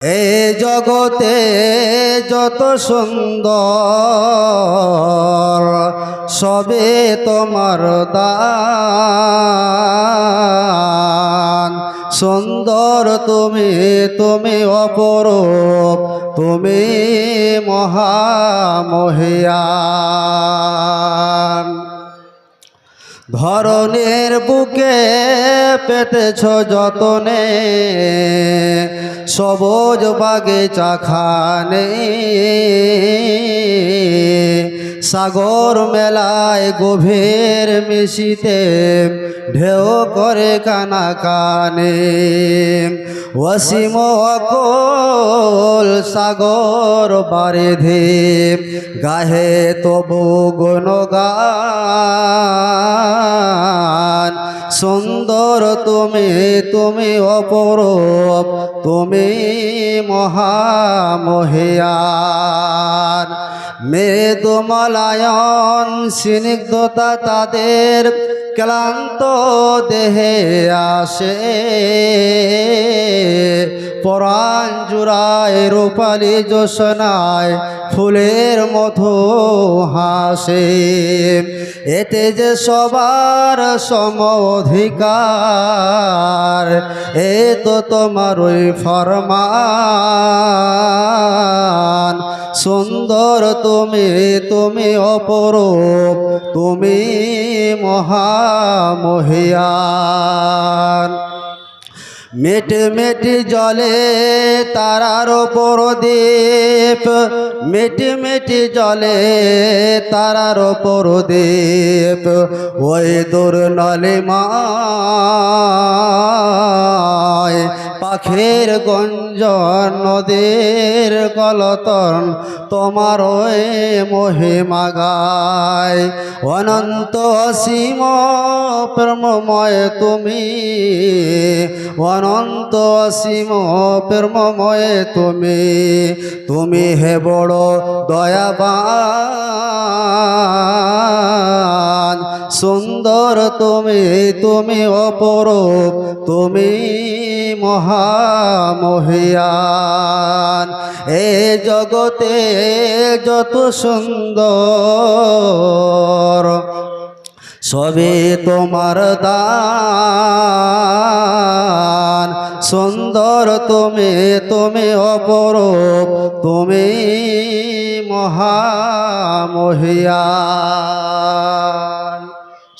এই জগতে যত সুন্দর সবে তোমার দান। সুন্দর তুমি, তুমি অপরূপ, তুমি মহামহিয়ান। ধরনের বুকে পেতেছ যতনে, সবুজ বাগিচা খানে। সাগর মেলায় গভীর মিশিতে, ঢেউ করে কানা কানে। অসীম অকল সাগর বারিধি, গাহে তবু গুণগান। সুন্দর তুমি, তুমি অপরূপ, তুমি মহামহিয়ান। মৃদু মলায়ন স্নিগ্ধতা তাদের ক্লান্ত দেহে আসে। পরাণ জুড়ায় রূপালী জ্যোৎস্নায় ফুলের মতো হাসে। এতে যে সবার সম অধিকার, এ তো তোমারই ফরমান। সুন্দর তুমি, তুমি অপরূপ, তুমি মহামহিয়ান। মেটে মেটে জলে তারার ওপর দ্বীপ, মেটে মেটে জলে তারার ওপর দ্বীপ। ওই দূর নলিমায় পাখির গঞ্জন, নদীর কলতন তোমার ওই মহিমা গায়। অনন্ত অসীম প্রেমময় তুমি, অনন্ত অসীম প্রেমময় তুমি। তুমি হে বড় দয়াবান। সুন্দর তুমি, তুমি অপরূপ, তুমি মহামহিয়ান। এ জগতে যত সুন্দর সবে তোমার দান। সুন্দর তুমি, তুমি অপরূপ, তুমি মহামহিয়ান।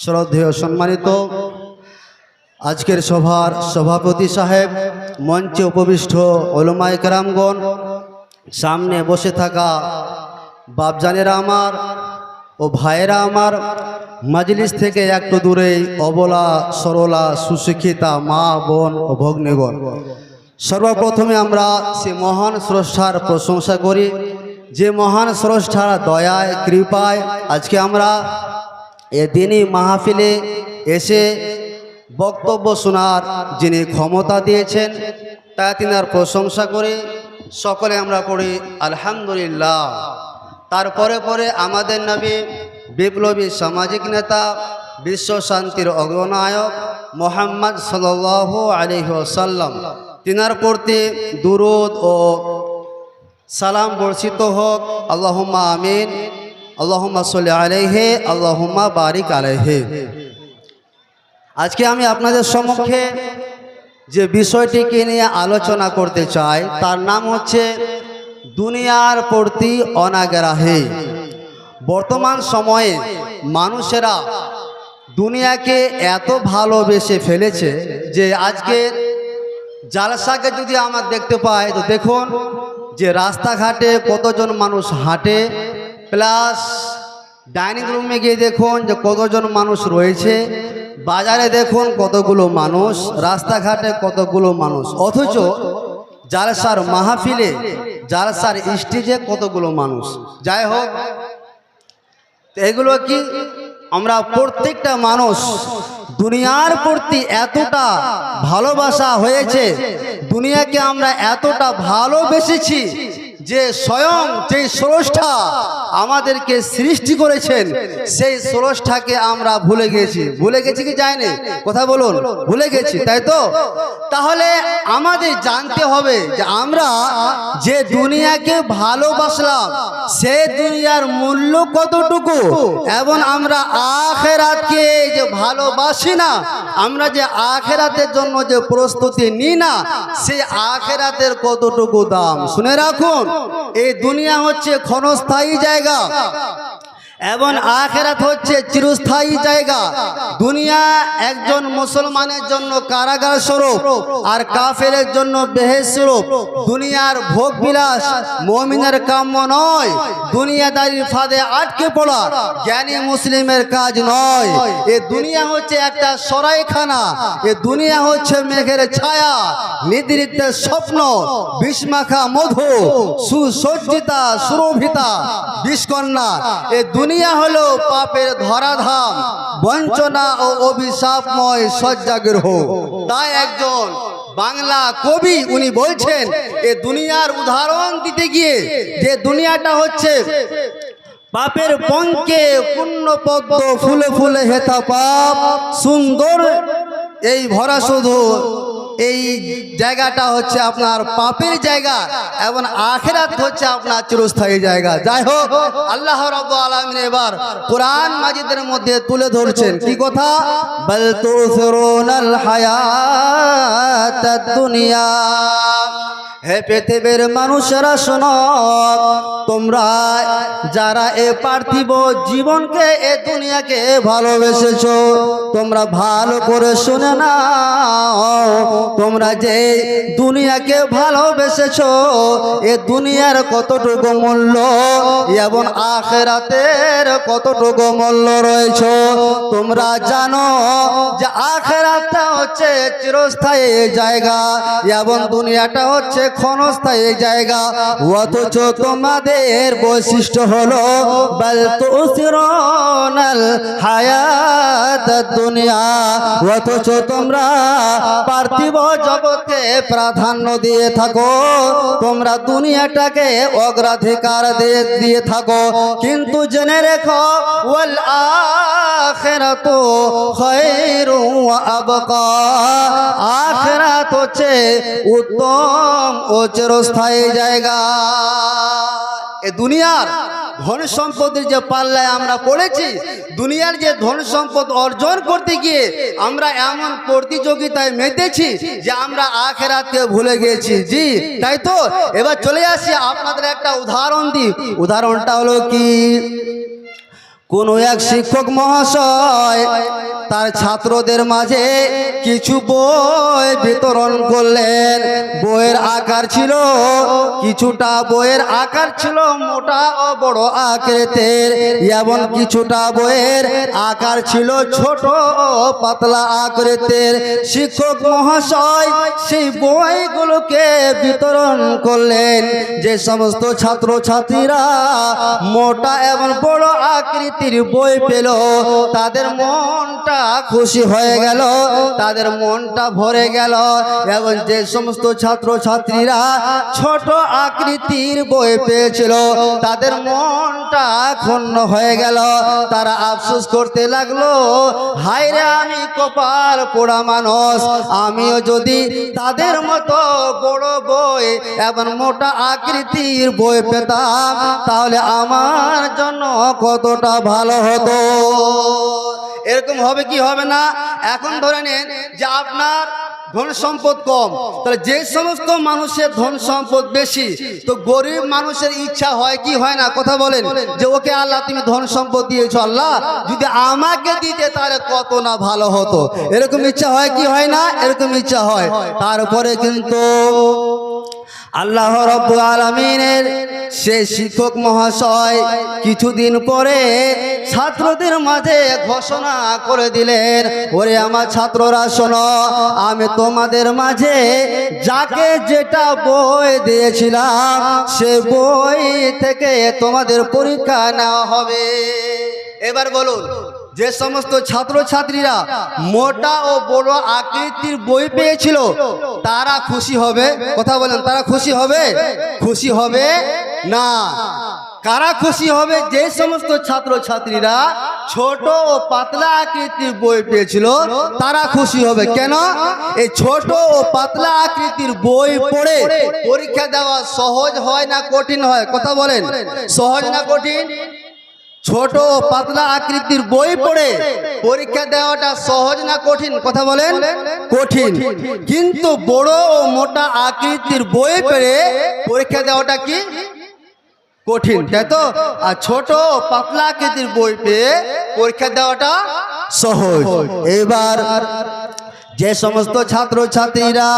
শ্রদ্ধেয় সম্মানিত আজকের সভার সভাপতি সাহেব, মঞ্চে উপবিষ্ট ওলামায়ে কেরামগণ, সামনে বসে থাকা বাপজানেরা আমার ও ভাইয়েরা আমার, মাজলিস থেকে একটু দূরেই অবলা সরলা সুশিক্ষিতা মা বোন ও ভগ্নীগণ, সর্বপ্রথমে আমরা সে মহান স্রষ্টার প্রশংসা করি, যে মহান স্রষ্টার দয়ায় কৃপায় আজকে আমরা এ দিনই মাহফিলে এসে বক্তব্য শোনার যিনি ক্ষমতা দিয়েছেন, তা তিনার প্রশংসা করি। সকলে আমরা পড়ি আলহামদুলিল্লাহ। তারপরে পরে আমাদের নবী, বিপ্লবী সামাজিক নেতা, বিশ্ব শান্তির অগ্রনায়ক মুহাম্মদ সাল্লাল্লাহু আলাইহি ওয়াসাল্লাম, তিনার প্রতি দুরূদ ও সালাম বর্ষিত হোক। আল্লাহুম্মা আমিন। আল্লাহুম্মা সাল্লি আলাইহি, আল্লাহুম্মা বারিক আলাইহি। আজকে আমি আপনাদের সম্মুখে যে বিষয়টিকে নিয়ে আলোচনা করতে চাই, তার নাম হচ্ছে দুনিয়ার প্রতি অনাগ্রহী। বর্তমান সময়ে মানুষেরা দুনিয়াকে এত ভালোবেসে ফেলেছে যে আজকে জালসাকে যদি আমরা দেখতে পাই, তো দেখুন যে রাস্তাঘাটে কতজন মানুষ হাঁটে, প্লাস ডাইনিং রুমে গিয়ে দেখুন যে কতজন মানুষ রয়েছে, বাজারে দেখুন কতগুলো মানুষ, রাস্তাঘাটে কতগুলো মানুষ, অথচ জালসার মাহফিলে, জালসার স্টেজে কতগুলো মানুষ। যাই হোক, এগুলো কি আমরা প্রত্যেকটা মানুষ দুনিয়ার প্রতি এতটা ভালোবাসা হয়েছে, দুনিয়াকে আমরা এতটা ভালোবেসেছি যে স্বয়ং যে স্রষ্টা আমাদেরকে সৃষ্টি করেছেন সেই স্রষ্টাকে আমরা ভুলে গেছি কি যায়নি? কথা বলুন, ভুলে গেছি, তাই তো? তাহলে আমাদের জানতে হবে যে আমরা যে দুনিয়াকে ভালোবাসলাম সে দুনিয়ার মূল্য কতটুকু, এবং আমরা আখিরাতকে যে ভালোবাসি না, আমরা যে আখিরাতের জন্য যে প্রস্তুতি নিই না, সেই আখিরাতের কতটুকু দাম। শুনে রাখুন, এই দুনিয়া হচ্ছে ক্ষণস্থায়ী জায়গা এবং আখিরাত হচ্ছে চিরস্থায়ী জায়গা। দুনিয়া একজন মুসলমানের জন্য কারাগার স্বরূপ আর কাফেরের জন্য বেহেশত স্বরূপ। দুনিয়ার ভোগ বিলাস মুমিনের কাম্য নয়, দুনিয়াদারির ফাঁদে আটকে পড়া জ্ঞানী মুসলিমের কাজ নয়। এ দুনিয়া হচ্ছে একটা সরাইখানা, এ দুনিয়া হচ্ছে মেঘের ছায়া, নিদ্রিতের স্বপ্ন, বিষমাখা মধু, সুসজ্জিতা সুরভিতা বিষকন্যা। এ দুনিয়া হলো পাপের ধরাধাম, বঞ্চনা ও অভিশাপময় শয্যাগৃহ। তাই একজন বাংলা কবি উনি বলছেন এ দুনিয়ার উদাহরণ দিতে গিয়ে, যে দুনিয়াটা হচ্ছে পাপের পঙ্কে পূর্ণ পদ্ম, ফুলে ফুলে হেথা পাপ সুন্দর এই ভরা শুধু এই জায়গাটা হচ্ছে আপনার পাপের জায়গা, এবং আখিরাত হচ্ছে আপনার চিরস্থায়ী জায়গা। যাই হোক, আল্লাহ রাব্বুল আলামিন এবার কোরআন মাজিদের মধ্যে তুলে ধরছেন কি কথা? বাল তুসিরুনাল হায়াতাদ দুনিয়া। হে পৃথিবীর মানুষেরা শোনো, তোমরা যারা এ পার্থিব জীবনকে এ দুনিয়াকে ভালোবেসেছো, তোমরা ভালো করে শুনে নাও, তোমরা যে দুনিয়াকে ভালোবেসেছো এ দুনিয়ার কতটুকু মূল্য এবং আখিরাতের কতটুকু মূল্য রয়েছে তোমরা জানো। যে আখিরাতটা হচ্ছে চিরস্থায়ী জায়গা এবং দুনিয়াটা হচ্ছে ক্ষণস্থায়ী জায়গা। অথচ তোমাদের বৈশিষ্ট্য হলো বাল তুসিরুনাল হায়াতাদ দুনিয়া, অথচ তোমরা পার্থিব জগৎকে প্রাধান্য দিয়ে থাকো, তোমরা দুনিয়াটাকে অগ্রাধিকার দিয়ে থাকো। কিন্তু জেনে রেখো ওয়াল আখিরাতু খায়রু ওয়া আবকা, আখিরাত হচ্ছে উত্তম ও চিরস্থায়ী জায়গা। এ দুনিয়ার ধন সম্পদের যে পাল্লায় আমরা পড়েছি, দুনিয়ার যে ধন সম্পদ অর্জন করতে গিয়ে আমরা এমন প্রতিযোগিতায় মেতেছি যে আমরা আখিরাতকে ভুলে গেছি। জি তাই তো। এবার চলে আসি আপনাদের একটা উদাহরণ দিই। উদাহরণটা হলো কি, কোন এক শিক্ষক মহাশয় তার ছাত্রদের মাঝে কিছু বই বিতরণ করলেন। বইয়ের আকার ছিল, কিছুটা বইয়ের আকার ছিল মোটা ও বড় আকৃতির, এবং কিছুটা বইয়ের আকার ছিল ছোট ও পাতলা আকৃতির। শিক্ষক মহাশয় সেই বইগুলোকে বিতরণ করলেন। যে সমস্ত ছাত্র ছাত্রীরা মোটা এবং বড় আকৃতির বই পেল, তাদের মনটা খুশি হয়ে গেল, তাদের মনটা ভরে গেল। এবং যে সমস্ত ছাত্র ছাত্রীরা ছোট আকৃতির বই পেয়েছিল, তাদের মনটা ক্ষুণ্ণ হয়ে গেল। তারা আফসোস করতে লাগলো, হায় রে আমি কপাল পোড়া মানুষ, আমিও যদি তাদের মতো বড় বই এবং মোটা আকৃতির বই পেতাম তাহলে আমার জন্য কতটা ভালো হতো। এরকম হবে কি হবে না? এখন ধরে নেন যে আপনার ধন সম্পদ কম, তাহলে যে সমস্ত মানুষের ধন সম্পদ বেশি, তো গরিব মানুষের ইচ্ছা হয় কি হয় না? কথা বলেন, যে ওকে আল্লাহ তুমি ধন সম্পদ দিয়েছো, আল্লাহ যদি আমাকে দিতে তাহলে কত না ভালো হতো। এরকম ইচ্ছা হয় কি হয় না? এরকম ইচ্ছা হয়। তারপরে কিন্তু আল্লাহ রাব্বুল আলামিনের সেই শিক্ষক মহাশয় কিছুদিন পরে ছাত্রদের মাঝে ঘোষণা করে দিলেন, ওরে আমার ছাত্ররা শোনো, আমি তোমাদের মাঝে যাকে যেটা বই দিয়েছিলাম সে বই থেকে তোমাদের পরীক্ষা নেওয়া হবে। এবার বলুন, যে সমস্ত ছাত্রছাত্রীরা মোটা ও বড় আকৃতির বই পেয়েছিল তারা খুশি হবে? কথা বলেন, তারা খুশি হবে? খুশি হবে না। কারা খুশি হবে? যে সমস্ত ছাত্রছাত্রীরা ছোট ও পাতলা আকৃতির বই পেয়েছিল তারা খুশি হবে। কেন? এই ছোট ও পাতলা আকৃতির বই পড়ে পরীক্ষা দেওয়া সহজ হয় না কঠিন হয়? কথা বলেন, সহজ না কঠিন? ছোট ও পাতলা আকৃতির বই পড়ে পরীক্ষা দেওয়াটা সহজ না কঠিন? কথা বলেন, কঠিন। কিন্তু বড় ও মোটা আকৃতির বই পড়ে পরীক্ষা দেওয়াটা কি কঠিন, তাই তো? আর ছোট পাতলা আকৃতির বই পেয়ে পরীক্ষা দেওয়াটা সহজ। এবার যে সমস্ত ছাত্রছাত্রীরা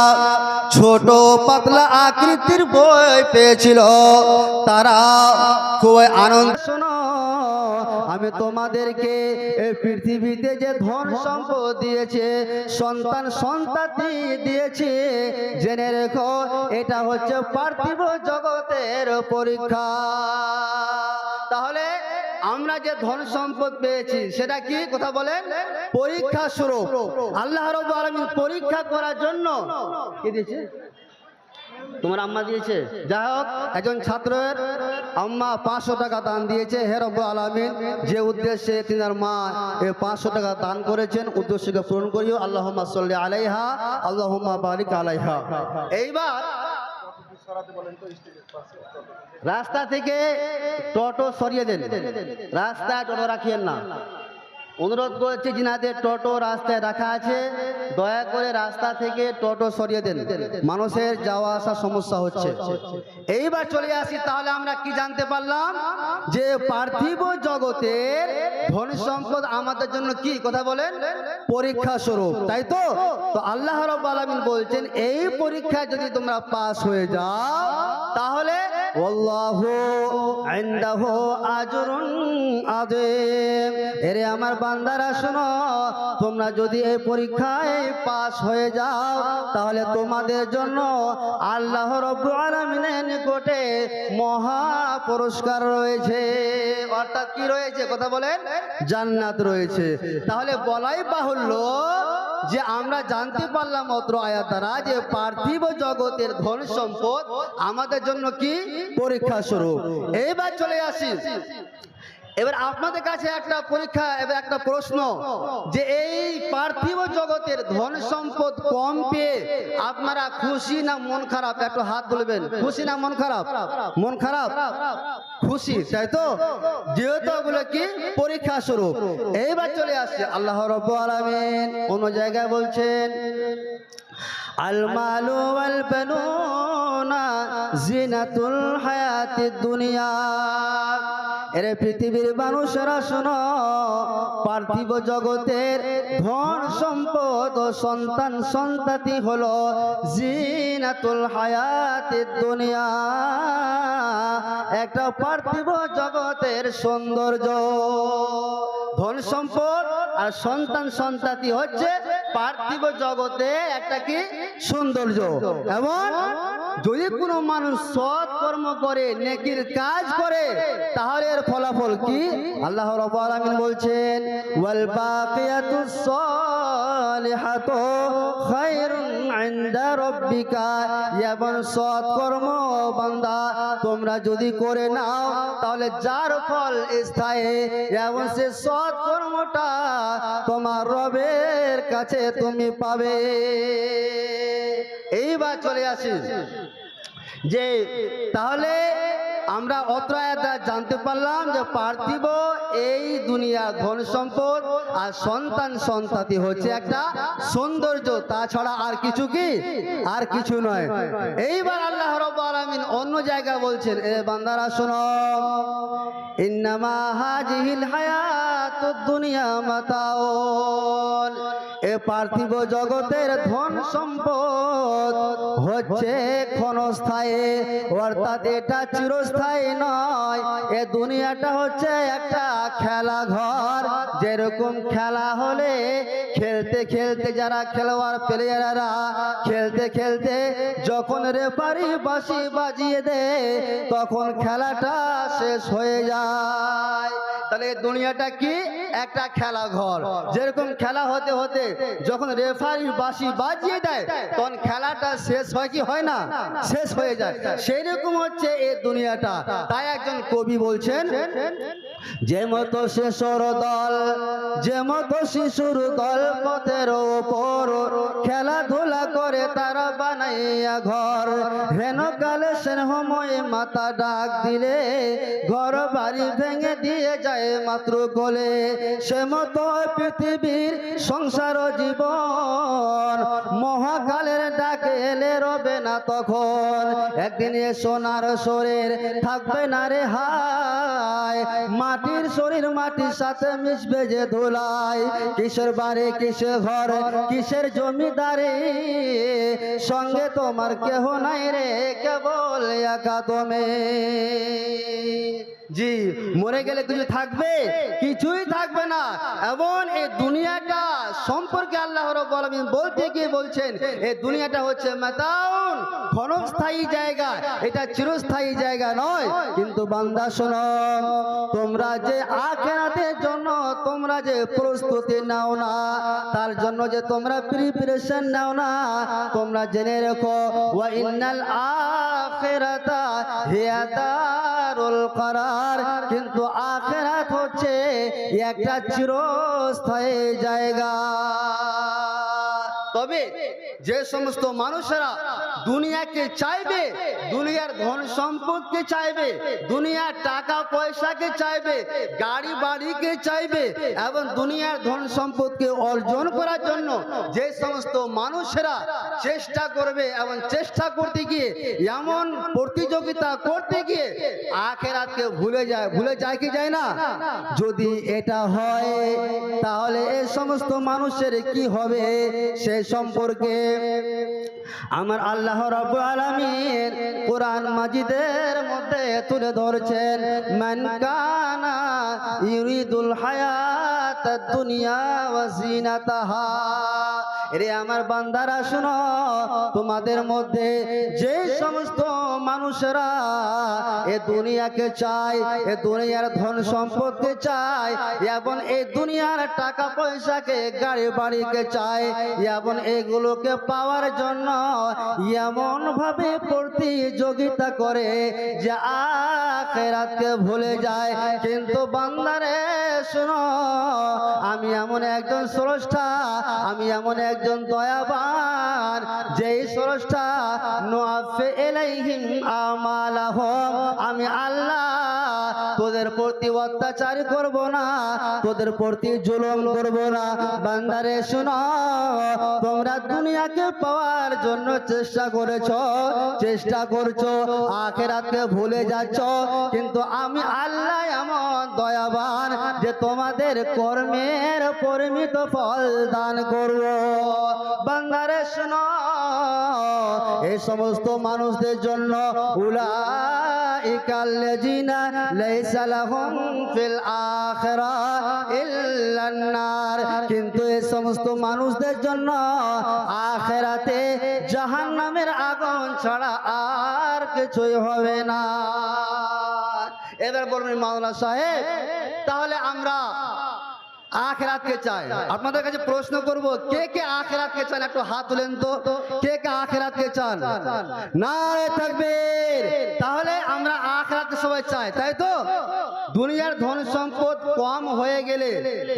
ছোট পাতলা আকৃতির বই পেয়েছিল তারা খুব আনন্দ। শোনো, আমি তোমাদেরকে এই পৃথিবীতে যে ধন সম্পদ দিয়েছে, সন্তান সন্ততি দিয়েছে, জেনে রেখো এটা হচ্ছে পার্থিব জগতের পরীক্ষা। তাহলে আমরা যে ধন সম্পদ পেয়েছি সেটা কি? কথা বলেন, পরীক্ষা স্বরূপ। আল্লাহ রাব্বুল আলামিন পরীক্ষা করার জন্য কি দিয়েছে? তোমার আম্মা দিয়েছে। যাই হোক, একজন ছাত্রের আম্মা 500 টাকা দান দিয়েছে। হে রব্বুল আলামিন, যে উদ্দেশ্যে তিনার মা এই 500 টাকা দান করেছেন উদ্দেশ্যকে পূরণ করিও। আল্লাহুম্মা সাল্লি আলাইহা, আল্লাহুম্মা বারিক আলাইহা। এইবার রাস্তা থেকে টোটো সরিয়ে দেন, রাস্তায় টোটো রাখিয়েন না। অনুরোধ করছি, যিনাদের টোটো রাস্তায় রাখা আছে দয়া করে রাস্তা থেকে টোটো সরিয়ে দেন, মানুষের যাওয়া আসা সমস্যা হচ্ছে। এইবার চলে আসি, তাহলে আমরা কি জানতে পারলাম? যে পার্থিব জগতের ধন সম্পদ আমাদের জন্য কি? কথা বলেন, পরীক্ষা স্বরূপ, তাই তো? তো আল্লাহ রাব্বুল আলামিন বলছেন এই পরীক্ষায় যদি তোমরা পাস হয়ে যাও তাহলে আল্লাহু ইনদাহু আজরুন আযীম। এরে আমার বান্দারা শোনো, তোমরা যদি এই পরীক্ষায় পাস হয়ে যাও তাহলে তোমাদের জন্য আল্লাহ রাব্বুল আলামিনের নিকটে মহা পুরস্কার রয়েছে। অর্থাৎ কি রয়েছে? কথা বলেন, জান্নাত রয়েছে। তাহলে বলাই বাহুল্য যে আমরা জানতে পারলাম অত্র আয়াত দ্বারা যে পার্থিব জগতের ধন সম্পদ আমাদের জন্য কি? পরীক্ষা স্বরূপ। এইবার চলে আসি, এবার আপনাদের কাছে একটা পরীক্ষা, এবার একটা প্রশ্ন, যে এই পার্থিব জগতের ধন সম্পদ কম পেয়ে আপনারা খুশি না মন খারাপ? একটু হাত তুলবেন। খুশি না মন খারাপ? মন খারাপ, খুশি, তাই তো? যেহেতু ওগুলো কি? পরীক্ষা স্বরূপ। এইবার চলে আসছে, আল্লাহ রাব্বুল আলামিন অন্য জায়গায় বলছেন, আল মালু ওয়াল বানুনা জিনাতুল হায়াতিদ দুনিয়া। এরে পৃথিবীর মানুষেরা শোনো, পার্থিব জগতের ধন সম্পদ ও সন্তান সন্ততি হলো জিনাতুল হায়াতিদ দুনিয়া, একটা পার্থিব জগতের সৌন্দর্য। ধন সম্পদ আর সন্তান সন্ততি হচ্ছে পার্থিব জগতে একটা কি? সৌন্দর্য। এবং যদি কোনো মানুষ সৎ কর্ম করে, নেকির কাজ করে, তাহলে এর ফলাফল কি? আল্লাহ রাব্বুল আলামিন বলছেন, ওয়াল বাকিয়াতুস সালিহাতু খায়রুন ইনদা রাব্বিকা। এবং সৎ কর্ম বান্দা তোমরা যদি করে নাও তাহলে যার ফল স্থায়ী, এবং সে সৎ কর্মটা তোমার রবের কাছে তুমি পাবে। এইবার চলে আসি যে তাহলে আমরা অত্র আয়াতে জানতে পারলাম যে পার্থিব এই দুনিয়ার ধন সম্পদ আর সন্তান সন্ততি হচ্ছে একটা সৌন্দর্য, তাছাড়া আর কিছু কি? আর কিছু নয়। এইবার আল্লাহ রাব্বুল আলামিন অন্য জায়গায় বলছেন, এ বান্দারা শোনো, ইন্নামা হাযিহিল হায়াতুদ দুনিয়া মাতাউন। এ পার্থিব জগতের ধন সম্পদ হচ্ছে ক্ষণস্থায়ী, অর্থাৎ এটা চিরস্থায়ী নয়। এ দুনিয়াটা হচ্ছে একটা খেলা ঘর। যেরকম খেলা হলে খেলতে খেলতে যারা খেলোয়াড় প্লেয়াররা খেলতে খেলতে যখন রেফারি বাঁশি বাজিয়ে দেয় তখন খেলাটা শেষ হয়ে যায়। তাহলে এই দুনিয়াটা কি একটা খেলা ঘর। যেরকম খেলা হতে হতে যখন রেফারি বাঁশি বাজিয়ে দেয় তখন খেলাটা শেষ হয় কি হয় না, শেষ হয়ে যায়। সেই রকম হচ্ছে এই দুনিয়াটা। তাই একজন কবি বলছেন, যে মতো শিশুর দল, যে মতো শিশুর দল পথের ওপর খেলাধুলা করে তারা বানাইয়া ঘর, হেন কালে স্নেহময় মাতা ডাক দিলে ঘর বাড়ি ভেঙে দিয়ে যায় মাত্র কোলে। সে মতো পৃথিবীর সংসার জীবন মহাকালের ডাকে এলে রবে না তখন। একদিন এ সোনার শরীর থাকবে না রে হায়, মাটির শরীর মাটির সাথে মিশবে যে ধুলাই। কিসের বাড়ি কিসের ঘর কিসের জমিদারি, সঙ্গে তোমার কেহ নাই রে কেবল একা তুমি। জি, মরে গেলে কিছু থাকবে, কিছুই থাকবে না। এবং এই দুনিয়াটা সম্পর্কে আল্লাহ রাব্বুল আলামিন বলতে গিয়ে বলছেন, এই দুনিয়াটা হচ্ছে মাতাউন, ক্ষণস্থায়ী জায়গা, এটা চিরস্থায়ী জায়গা নয়। কিন্তু বান্দা শোনো, তোমরা যে আখিরাতের জন্য তোমরা যে প্রস্তুতি নাও না, তার জন্য যে তোমরা প্রিপারেশন নাও না, তোমরা জেনে রেখো ওয়া ইন্নাল আখিরাতা হিয়া দারুল করার, কিন্তু আখিরাত হচ্ছে একটা চিরস্থায়ী জায়গা। তবে যে সমস্ত মানুষেরা দুনিয়াকে চাইবে, দুনিয়ার ধন সম্পদকে চাইবে, দুনিয়ার টাকা পয়সাকে চাইবে, গাড়ি বাড়িকে চাইবে এবং দুনিয়ার ধন সম্পদকে অর্জন করার জন্য যে সমস্ত মানুষেরা চেষ্টা করবে এবং চেষ্টা করতে গিয়ে এমন প্রতিযোগিতা করতে গিয়ে আখিরাতকে ভুলে যায় কি যায় না? যদি এটা হয় তাহলে এই সমস্ত মানুষের কি হবে সে সম্পর্কে আমার আল্লাহ রাব্বুল আলামিন কোরআন মাজিদের মধ্যে তুলে ধরছেন, মান কানা ইউরিদুল হায়াতাদ দুনিয়া ওয়া জিনাতাহা। রে আমার বান্দারা শোনো, তোমাদের মধ্যে যে সমস্ত মানুষেরা এ দুনিয়াকে চায়, এ দুনিয়ার ধন সম্পদকে চায় এবং এই দুনিয়ার টাকা পয়সাকে গাড়ি বাড়িকে চায় এবং এগুলোকে পাওয়ার জন্য এমন ভাবে প্রতিযোগিতা করে যে আখিরাতকে ভুলে যায়। কিন্তু বান্দারে শোনো, আমি এমন একজন স্রষ্টা, আমি এমন একজন দয়াবান, যেই স্রষ্টা নুআফি ইলাইহিম আমালাহুম, আমি আল্লাহ তোদের প্রতি অত্যাচার করব না, তোদের প্রতি জুলুম করব না। বান্দারে শোনো, তোমরা দুনিয়াকে পাওয়ার জন্য চেষ্টা করেছো, চেষ্টা করছো, আখিরাতকে ভুলে যাচ্ছ, কিন্তু আমি আল্লাহ এমন দয়াবান যে তোমাদের কর্মের পরিমিত ফল দান করব। বান্দারে শোনো, এই সমস্ত মানুষদের জন্য উলাইকাল্লাযিনা লাইসা লাহুম ফিল আখিরাহ ইল্লান নার, কিন্তু এই সমস্ত মানুষদের জন্য আখিরাতে জাহান্নামের আগুন ছাড়া আর কিছুই হবে না। এবার বলবেন মাওলানা সাহেব, তাহলে আমরা আখিরাতকে চাই। আপনাদের কাছে প্রশ্ন করব, কে কে আখিরাতকে চান? একটু হাত তুলেন তো, কে কে আখিরাতকে চান? নারে তাকবীর। তাহলে আমরা আখিরাতকে সবাই চাই, তাই তো? দুনিয়ার ধন সম্পদ কম হয়ে গেলে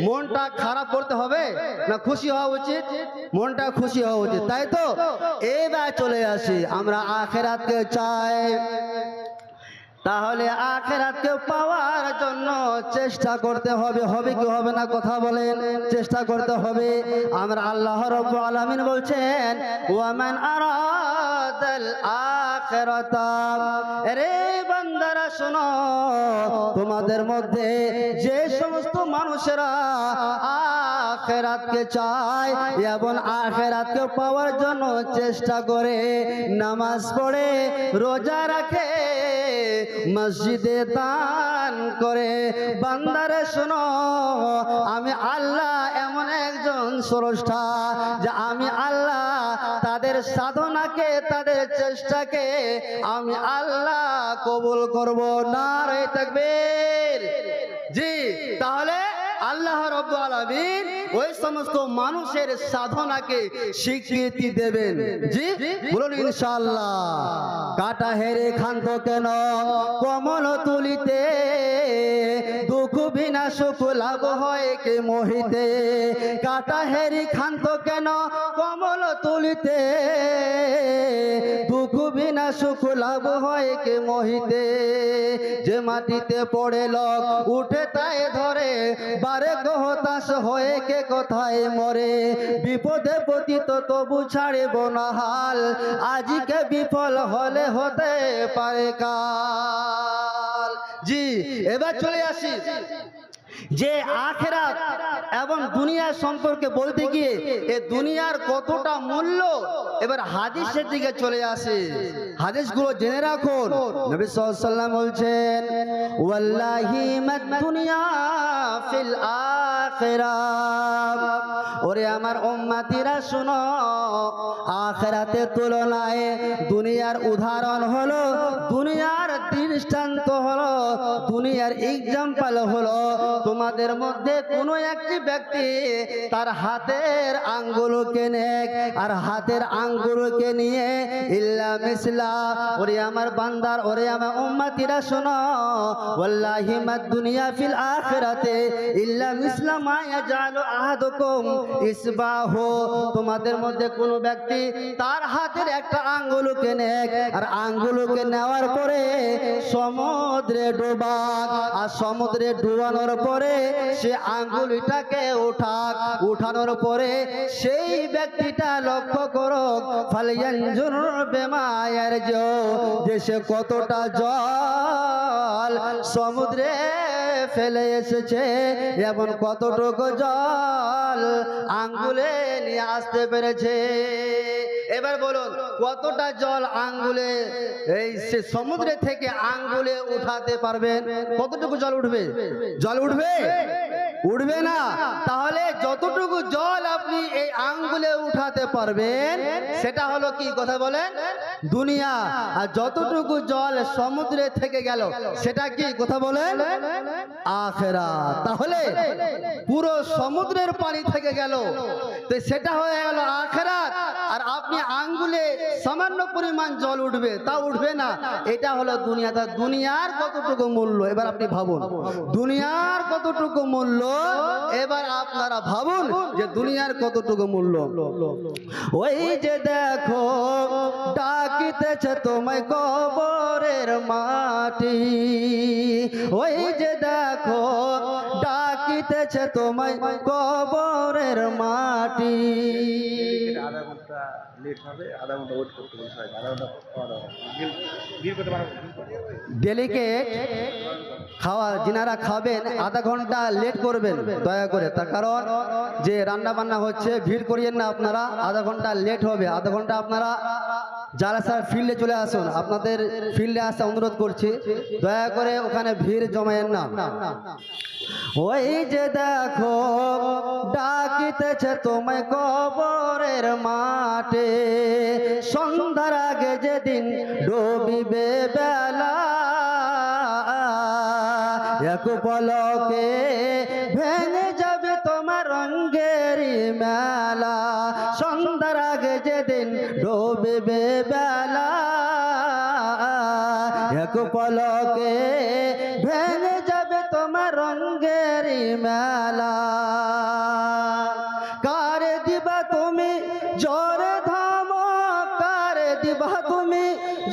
মনটা খারাপ করতে হবে না খুশি হওয়া উচিত? মনটা খুশি হওয়া উচিত, তাই তো? এবার চলে আসি, আমরা আখিরাতকে চাই, তাহলে আখিরাতকে পাওয়ার জন্য চেষ্টা করতে হবে। হবে কি হবে না? কথা বলেন, চেষ্টা করতে হবে। আমরা আল্লাহ রাব্বুল আলামিন বলছেন, ওয়ামান আরাদাল আখিরাতা, রে বান্দারা শোনো, তোমাদের মধ্যে যে সমস্ত মানুষেরা আখিরাতকে চায় এবং আখিরাতকে পাওয়ার জন্য চেষ্টা করে, নামাজ পড়ে, রোজা রাখে, মসজিদে দান করে, বান্দারে শোনো, আমি আল্লাহ এমন একজন স্রষ্টা যে আমি আল্লাহ তাদের সাধনাকে, তাদের চেষ্টাকে আমি আল্লাহ কবুল করব। নারে তাকবীর, জি, তাহলে আল্লাহ রাব্বুল আলামিন ওই সমস্ত মানুষের সাধনাকে স্বীকৃতি দেবেন। জি বলুন ইনশাআল্লাহ। কাটা হেরে খান্ত কেন কমল তুলিতে, দুঃখ বিনা সুখ লাভ হয় কে মোহিতে। কাটা হেরি খান্ত কেন কমল তুলিতে, দুঃখ বিনা সুখ লাভ হয় কে মোহিতে। যে মাটিতে পড়ে লোক উঠে তাই ধরে, বারে হতাশ হয়ে কে কোথায় মরে। বিপদে পতিত তবু ছাড়ব না হাল, আজকে বিফল হলে হতে পারে কাল। জি এবার চলে আসি যে আখিরাত এবং দুনিয়া সম্পর্কে বলতে গিয়ে এই দুনিয়ার কতটা মূল্য, এবার হাদিসের দিকে চলে আসে। হাদিসগুলো জেনে রাখুন। নবী সাল্লাল্লাহু আলাইহি ওয়াসাল্লাম বলছেন, ওয়াল্লাহি মাদ দুনিয়া ফিল আখিরাহ। ওরে আমার উম্মতিরা শুনো, আখিরাতের তুলনায় দুনিয়ার উদাহরণ হলো, দুনিয়ার দৃষ্টান্ত হলো, দুনিয়ার এক্সাম্পল হলো, তোমাদের মধ্যে কোনো একটি ব্যক্তি তার হাতের আঙ্গুলকে নেক আর হাতের আঙ্গুলকে নিয়ে ইল্লা মিসলা। ওরে আমার বান্দার, ওরে আমার উম্মতিরা শোনো, ওয়াল্লাহি মাদ দুনিয়া ফিল আখিরাতে ইল্লা মিসলা মা ইয়াজালু আহাদুকুম ইসবাহু। তোমাদের মধ্যে কোনো ব্যক্তি তার হাতের একটা আঙ্গুলকে নেক আর আঙ্গুলকে নেওয়ার পরে সমুদ্রে ডোবাক, আর সমুদ্রে ডুবানোর পরে সে আঙ্গুলটাকে উঠানোর পরে সেই ব্যক্তিটা লক্ষ্য করো, ফালয়ানজুর বিমা ইয়ারজু, যে সে কতটা জল সমুদ্রে ফেলে এসেছে এবং কতটুকু জল আঙ্গুলে নিয়ে আসতে পেরেছে। এবার বলুন কতটা জল আঙ্গুলে এই সে সমুদ্রে থেকে আঙ্গুলে উঠাতে পারবেন? কতটুকু জল উঠবে? জল উঠবে? উঠবে না। তাহলে যতটুকু জল আপনি এই আঙ্গুলে উঠাতে পারবেন সেটা হলো কি, কথা বলেন, দুনিয়া। আর যতটুকু জল সমুদ্রে থেকে গেল সেটা কি, কথা বলেন, আখিরাত। তাহলে পুরো সমুদ্রের পানি থেকে গেল তো সেটা হয়ে গেল আখিরাত, আর আপনি আঙ্গুলে সামান্য পরিমাণ জল উঠবে, তা উঠবে না। এটা হলো দুনিয়া। তা দুনিয়ার কতটুকু মূল্য এবার আপনি ভাবুন, দুনিয়ার কতটুকু মূল্য এবার আপনারা ভাবুন যে দুনিয়ার কতটুকু মূল্য। ওই যে দেখো ডাকিতেছে তোমায় কবরের মাটি, ওই যে দেখো ডাকিতেছে তোমায় কবরের মাটি। আধা ঘন্টা লেট হবে, আধা ঘন্টা ওয়েট করতে বলতে হয়, আধা ঘন্টা খাওয়া দাওয়া বিল করতে পারবো। ডেলিকেট খাওয়া যিনারা খাবেন আধা ঘন্টা লেট করবেন দয়া করে, তার কারণ যে রান্না বান্না হচ্ছে, ভিড় করিয়েন না আপনারা, আধা ঘন্টা লেট হবে। আধা ঘন্টা আপনারা যারা স্যার ফিল্ডে চলে আসুন, আপনাদের ফিল্ডে আসা অনুরোধ করছি, দয়া করে ওখানে ভিড় জমায়েন না। ওই যে দেখো ডাকিতেছে তোমায় কবরের মাঠে, সন্ধ্যার আগে যেদিন ডুবিবে বেলা, এক পলকে ভেঙে যাবে তোমার রঙ্গেরি মেলা। সন্ধ্যার আগে যেদিন ডুবিবে বেলা, এক পলকে ভেঙে যাবে তোমার রঙ্গেরি মেলা। কারে দিবা তুমি জোরে ধমক, কারে দিবা তুমি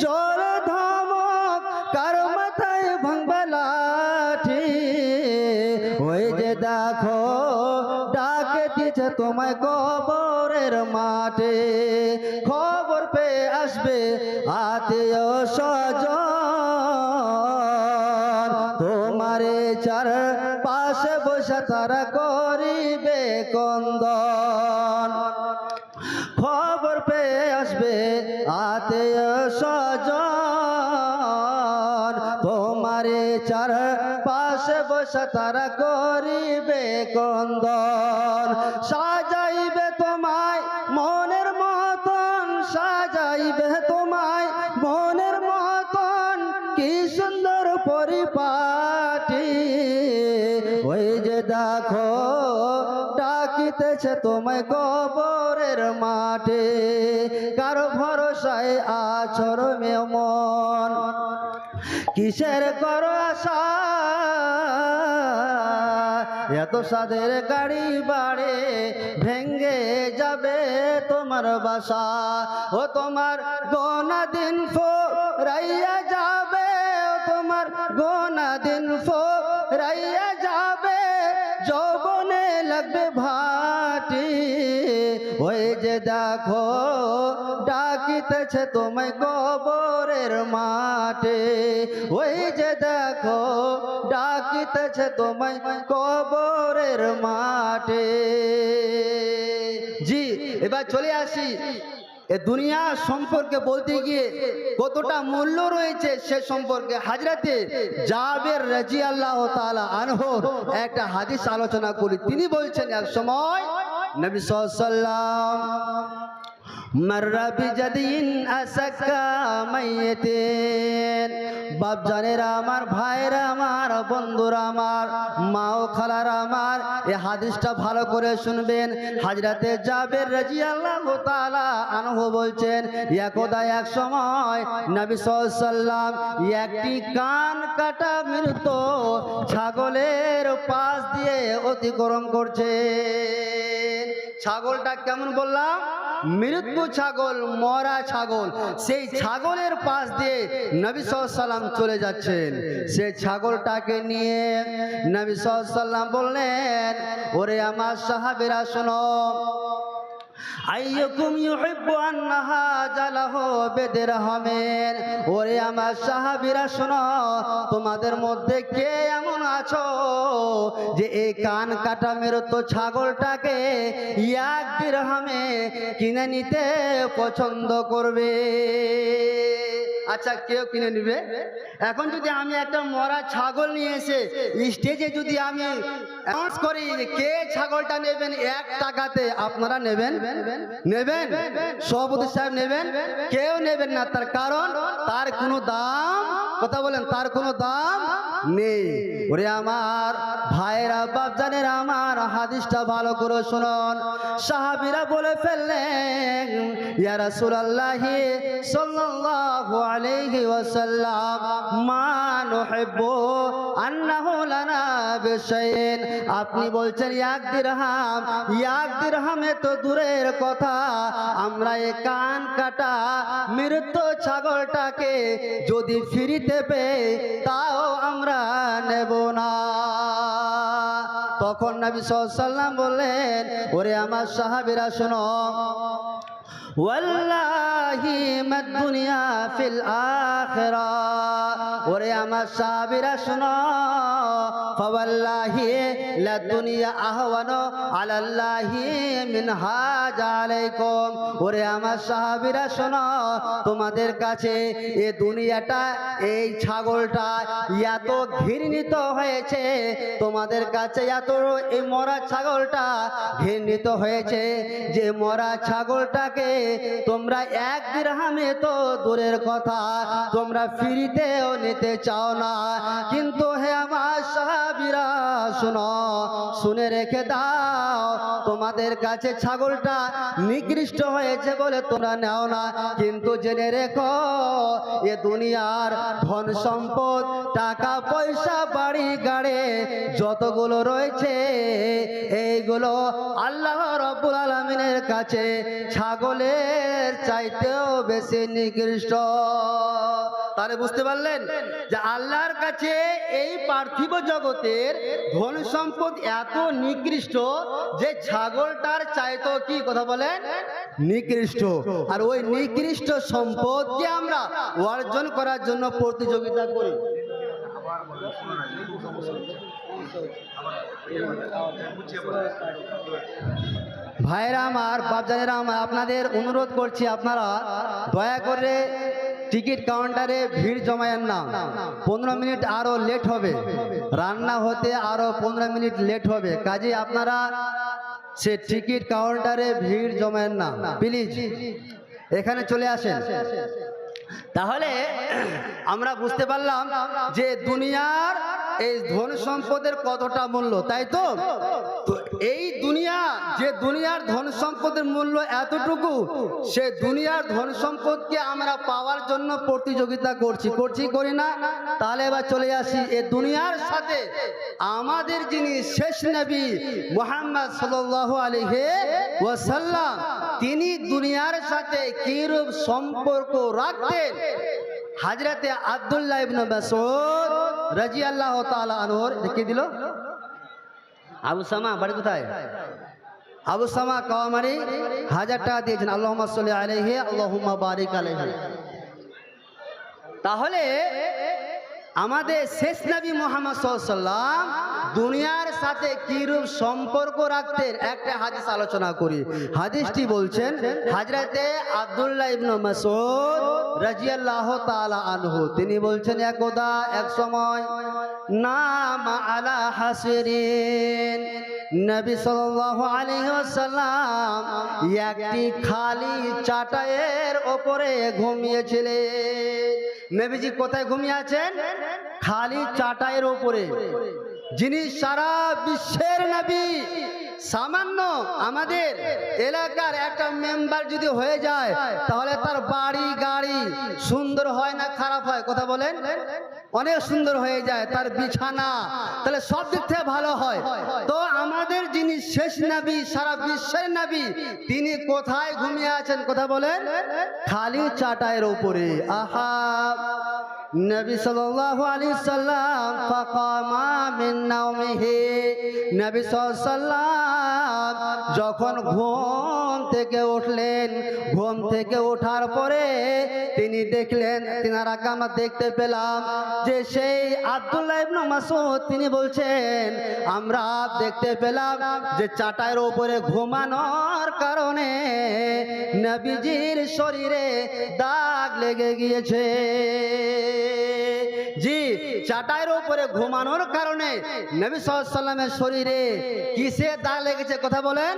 জোরে ধমক, কার মাথায় ভাঙবা লাঠি। ওই যে দেখো ডাকে দিছে তোমায় কবরের মাঠে, খবর পেয়ে আসবে আত্মীয় স্বজন, তোমারে চার পাশে বসে তারা করিবে কন্দন। খবর পেয়ে আসবে আত্মীয় স্বজন, তোমারে চার পাশে বসে তারা করিবে কন্দন। সাজাইবে তোমায় মনের মতন, সাজাইবে তোমায় মনের মতন, কি সুন্দর পরিপাটি। তোমায় কবরের মাঠে, কারো ভরসায় আছর মেমন, কিসের করো আশা, এত সাদের গাড়ি বাড়ে ভেঙ্গে যাবে তোমার বাসা, ও তোমার গোনা দিন রাইয়া যাবে, ও তোমার গোনা দিন রাইয়া যাবে, যৌবনে লাগবে ভাটি, ওই যে দেখো ডাকিতেছে তোমায় কবরের মাঠে, ওই যে দেখো ডাকিতেছে তোমায় কবরের মাঠে। জি, এবার চলে আসি এ দুনিয়া সম্পর্কে বলতে গিয়ে কতটা মূল্য রয়েছে সে সম্পর্কে হাজরাতে জাবের রাদিয়াল্লাহু তাআলা আনহু একটা হাদিস আলোচনা করি। তিনি বলছেন এক সময় নবী সাল্লাল্লাহু আলাইহি ওয়াসাল্লাম মাররা বিজাদিন আসাক্কা মাইয়াতিন, বাপ জানেরা আমার, ভাইরা আমার, বন্ধুরা আমার, মা ও খালারা আমার, এই হাদিসটা ভালো করে শুনবেন। হযরতে জাবের রাদিয়াল্লাহু তাআলা আনহু বলছেন একদা এক সময় নবী সাল্লাল্লাহু আলাইহি ওয়াসাল্লাম একটি কান কাটা মৃত ছাগলের পাশ দিয়ে অতিক্রম করছেন। ছাগলটা কেমন বললাম? মৃত্যু ছাগল, মরা ছাগল। সেই ছাগলের পাশ দিয়ে নবী সাল্লাল্লাহু আলাইহি ওয়াসাল্লাম চলে যাচ্ছেন। সেই ছাগলটাকে নিয়ে নবী সাল্লাল্লাহু আলাইহি ওয়াসাল্লাম বললেন, ওরে আমার সাহাবীরা শোনো, আইয়ুকুম ইউহিব্বু আন্নাহা জালাহু বিদিরহামিন, ওরে আমার সাহাবীরা শোনো, তোমাদের মধ্যে কে এমন আছো যে এই কান কাটা মৃত ছাগলটাকে এক দিরহামে কিনে নিতে পছন্দ করবে? আচ্ছা, কেউ কিনে নিবে? এখন যদি আমি একটা মরা ছাগল নিয়ে এসে স্টেজে যদি আমি অ্যানাউন্স করি কে ছাগলটা নেবেন 1 টাকাতে, আপনারা নেবেন? নেবেন? সভাপতি সাহেব নেবেন? কেউ নেবেন না। তার কারণ তার কোনো দাম, কথা বলেন, তার কোনো দাম নেই। ওরে আমার ভাইরা, বাপজানেরা আমার, হাদিসটা ভালো করে শুনুন। সাহাবীরা বলে ফেললেন, ইয়া রাসূলুল্লাহ সাল্লাল্লাহু আলাইহি ওয়াসাল্লাম, মা নুহিব্বু আন্নাহু লানা বিশাইইন, আপনি বলছেন 1 দিরহাম, 1 দিরহামে তো দূরের কথা, আমরা এই কান কাটা মৃত ছাগলটাকে যদি ফ্রিতে পেয়ে তাও আমরা নেব না। তখন নবী সাল্লাল্লাহু আলাইহি ওয়াসাল্লাম বললেন, ওরে আমার সাহাবীরা শোনো, ওয়াল্লাহি মাদ দুনিয়া ফিল আখিরা, ওরে আমার সাহাবীরা শোনো, ফাওয়াল্লাহি লা দুনিয়া আহওয়ানু আলাল্লাহি মিন হাজা আলাইকুম, ওরে আমার সাহাবীরা শোনো, তোমাদের কাছে এই দুনিয়াটা, এই ছাগলটা এত ঘৃণিত হয়েছে, তোমাদের কাছে এত এই মরা ছাগলটা ঘৃণিত হয়েছে যে মরা ছাগলটাকে তোমরা 1 দিরহামে তো দূরের কথা, তোমরা ফ্রিতেও নিতে চাও না। কিন্তু হে আমার সাহাবীরা শোনো, শুনে রেখে দাও, তোমাদের কাছে ছাগলটা নিকৃষ্ট হয়েছে বলে তোমরা নাও না, কিন্তু জেনে রেখো এ দুনিয়ার ধন সম্পদ, টাকা পয়সা, বাড়ি গাড়ি যতগুলো রয়েছে, এইগুলো আল্লাহ রাব্বুল আলামিনের কাছে ছাগলের চাইতেও বেশি নিকৃষ্ট। তাহলে বুঝতে পারলেন যে আল্লাহর কাছে এই পার্থিব জগতের ধন সম্পদ এত নিকৃষ্ট যে ছাগলটার চাইতেও, কি কথা বলেন, নিকৃষ্ট। আর ওই নিকৃষ্ট সম্পদকে আমরা অর্জন করার জন্য প্রতিযোগিতা করি। ভাইরা আমার, বাপজানেরা আমার, আপনাদের অনুরোধ করছি, আপনারা দয়া করে টিকিট কাউন্টারে ভিড় জমায়েন না। 15 মিনিট আরো লেট হবে, রান্না হতে আরো 15 মিনিট লেট হবে, কাজে আপনারা সে টিকিট কাউন্টারে ভিড় জমায়েন না, প্লিজ এখানে চলে আসেন। তাহলে আমরা বুঝতে পারলাম যে দুনিয়ার এই ধন সম্পদের কতটা মূল্য, তাই তো? তো এই দুনিয়া, যে দুনিয়ার ধন সম্পদের মূল্য এতটুকু, সে দুনিয়ার ধন সম্পদকে আমরা পাওয়ার জন্য প্রতিযোগিতা করছি করি না? তাহলে এবার চলে আসি এই দুনিয়ার সাথে আমাদের যিনি শেষ নবী মুহাম্মদ সাল্লাল্লাহু আলাইহি ওয়াসাল্লাম, তিনি দুনিয়ার সাথে কিরূপ সম্পর্ক রাখতেন। হযরতে আব্দুল্লাহ ইবনে মাসউদ রাদিয়াল্লাহু তাআলা আনহু কি দিল? আবু সামা বাড়ি কোথায়? আবু সামা কাওয়ামারি 1000 টাকা দিয়েছেন। আল্লাহুম্মা সাল্লি আলাইহি আল্লাহুম্মা বারিক আলাইহি। তাহলে আমাদের শেষ নবী মুহাম্মদ সাল্লাল্লাহু আলাইহি ওয়াসাল্লাম দুনিয়ার সাথে কিরূপ সম্পর্ক রাখতেন, একটা হাদিস আলোচনা করি। হাদিসটি বলছেন হযরতে আব্দুল্লাহ ইবনে মাসউদ রাদিয়াল্লাহু তাআলা আনহু, তিনি বলছেন একদা এক সময় নাম আলা হাসরিন, নবী সাল্লাল্লাহু আলাইহি ওয়াসাল্লাম একটি খালি চাটাইয়ের উপরে ঘুমিয়েছিলেন। নবীজি কোথায় ঘুমিয়ে আছেন? খালি চাটাইয়ের উপরে। যিনি সারা বিশ্বের নবী, সামান্য আমাদের এলাকার একটা মেম্বার যদি হয়ে যায় তাহলে তার বাড়ি গাড়ি সুন্দর হয় না খারাপ হয়? কথা বলেন, অনেক সুন্দর হয়ে যায়। তার বিছানা তাহলে সব দিক থেকে ভালো হয়। তো আমাদের যিনি শেষ নবী, সারা বিশ্বের নবী, তিনি কোথায় ঘুমিয়ে আছেন? কথা বলেন, খালি চাটাইয়ের উপরে। আহা, নবী সাল্লাল্লাহু আলাইহি সাল্লাম ফাকামা মিন নাওমিহি, নবী সাল্লাল্লাহু আলাইহি সাল্লাম যখন ঘুম থেকে উঠলেন, ঘুম থেকে ওঠার পরে তিনি দেখলেন, তিনারা আমরা দেখতে পেলাম যে সেই আব্দুল্লাহ ইবনে মাসউদ তিনি বলছেন আমরা দেখতে পেলাম যে চাটাইয়ের উপরে ঘুমানোর কারণে নবীজির শরীরে দাগ লেগে গিয়েছে। জি, চাটাইয়ের উপরে ঘুমানোর কারণে নবী সাল্লাল্লাহু আলাইহি সাল্লামের শরীরে কিসে দাগ লেগেছে? কথা বলেন,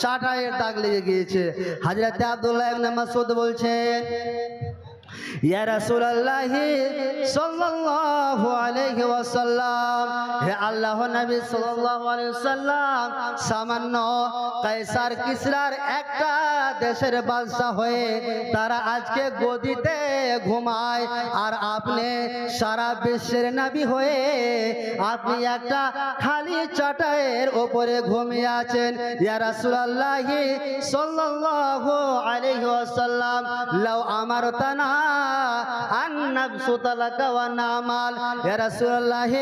চাটাইয়ের দাগ লেগে গিয়েছে। হযরত আব্দুল্লাহ ইবনে মাসউদ বলছেন ইয়া রাসূলুল্লাহ সাল্লাল্লাহু আলাইহি ওয়াসাল্লাম, হে আল্লাহর নবী সাল্লাল্লাহু আলাইহি ওয়াসাল্লাম সামান্য কায়সার কিসরার একটা দেশের বাদশা হয়ে তারা আজকে গদিতে ঘুমায়, আর আপনি সারা বিশ্বের নবী হয়ে আপনি একটা খালি চাটাইয়ের উপরে ঘুমিয়ে আছেন। ইয়া রাসূলুল্লাহ সাল্লাল্লাহু আলাইহি ওয়াসাল্লাম লাউ আমারতানা আন নাবসুতা লাকা ওয়া নামাল, ইয়া রাসূলুল্লাহ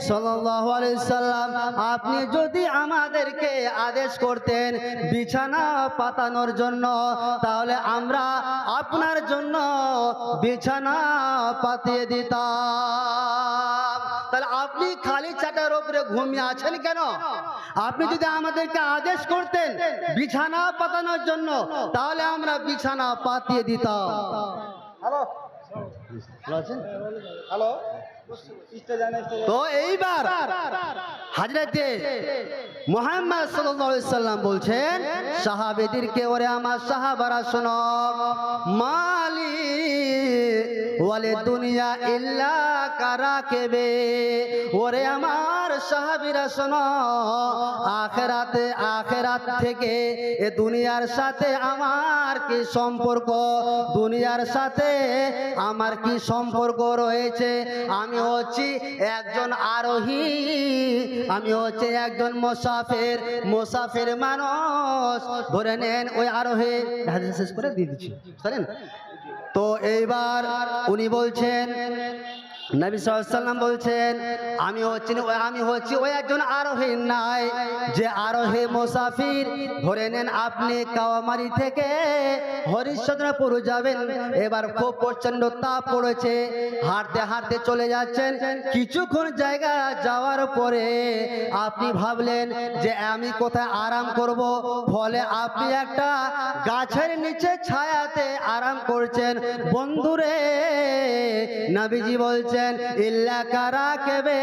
সাল্লাল্লাহু আলাইহি সাল্লাম আপনি যদি আমাদেরকে আদেশ করতেন বিছানা পাতানোর জন্য, তাহলে আমরা আপনার জন্য বিছানা পাতিয়ে দিতাম। তাহলে আপনি খালি চাটার উপরে ঘুমিয়ে আছেন কেন? আপনি যদি আমাদেরকে আদেশ করতেন বিছানা পাতানোর জন্য, তাহলে আমরা বিছানা পাতিয়ে দিতাম। হ্যালো হ্যালো, তো এইবার হযরতে মুহাম্মদ সাল্লাল্লাহু আলাইহি সাল্লাম বলছেন সাহাবীদেরকে, ওরে আমার সাহাবারা শোনো, মালি ওয়ালে দুনিয়া ইল্লা কারাকেবে, ওরে আমার সাহাবীরা শোনো, আখিরাত থেকে এ দুনিয়ার সাথে আমার কি সম্পর্ক? দুনিয়ার সাথে আমার কি সম্পর্ক রয়েছে? আমি হচ্ছি একজন আরোহী, আমি হচ্ছে একজন মুসাফির মানুষ। ধরে নেন ওই আরোহী, শেষ করে দিয়ে দিচ্ছি, জানেন তো। এইবার উনি বলছেন, নবী সাল্লাল্লাহু আলাইহি সাল্লাম বলছেন আমি হচ্ছি ওই একজন আরোহী নাই, যে আরোহী মুসাফির। ধরে নেন আপনি কাওয়ামারি থেকে হরিশ্চন্দ্রপুর যাবেন, এবার খুব প্রচন্ড তাপ পড়েছে, হাঁটতে হাঁটতে চলে যাচ্ছেন, কিছুক্ষণ জায়গা যাওয়ার পরে আপনি ভাবলেন যে আমি কোথায় আরাম করব, ফলে আপনি একটা গাছের নিচে ছায়াতে আরাম করছেন। বন্ধুরে, নবীজি বলছেন বলেছেন ইল্লা কারাকেবে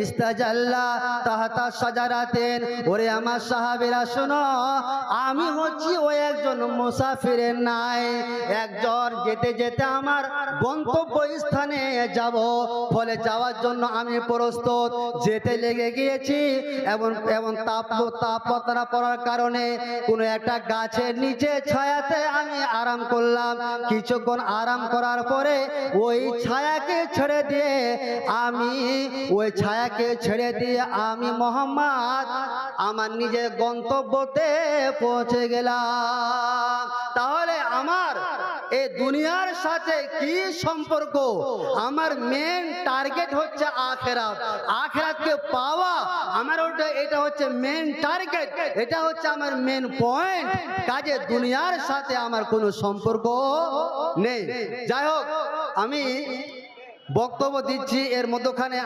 ইস্তাজাল্লা তাহতা সাজারাতেন। ওরে আমার সাহাবীরা শোনো, আমি হচ্ছি ওই একজন মুসাফিরের নাই, একজন যেতে যেতে আমার গন্তব্য স্থানে যাব, ফলে যাওয়ার জন্য আমি প্রস্তুত। যেতে লেগে গিয়েছি এবং তাপমাত্রা পড়ার কারণে কোনো একটা গাছের নিচে ছায়াতে আমি আরাম করলাম। কিছুক্ষণ আরাম করার পরে ওই ছায়াকে ছেড়ে দিয়ে আমি মোহাম্মদ আমার নিজের গন্তব্যতে পৌঁছে গেলাম। তাহলে আমার এই দুনিয়ার সাথে কি সম্পর্ক? আমার মেন টার্গেট হচ্ছে আখিরাত। আখিরাতকে পাওয়া আমার এটা হচ্ছে মেন টার্গেট, এটা হচ্ছে আমার মেন পয়েন্ট। কাজে দুনিয়ার সাথে আমার কোনো সম্পর্ক নেই। যাই হোক, আমি বক্তব্য দিচ্ছি, এর মধ্যখানে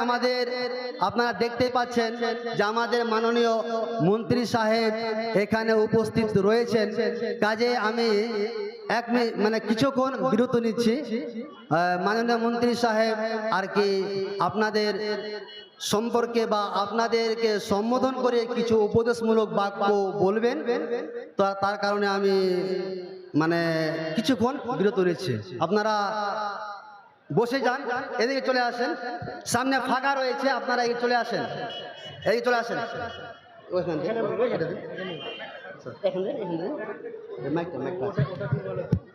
আপনারা দেখতেই পাচ্ছেন যে আমাদের মাননীয় মন্ত্রী সাহেব এখানে উপস্থিত রয়েছেন। কাজে আমি কিছুক্ষণ বিরত নিচ্ছি। মাননীয় মন্ত্রী সাহেব আর কি আপনাদের সম্পর্কে বা আপনাদেরকে সম্বোধন করে কিছু উপদেশমূলক বাক্য বলবেন, তো তার কারণে আমি কিছুক্ষণ বিরত নিচ্ছি। আপনারা বসে যান, এদিকে চলে আসেন, সামনে ফাঁকা রয়েছে, আপনারা এদিকে চলে আসেন, এদিকে চলে আসেন।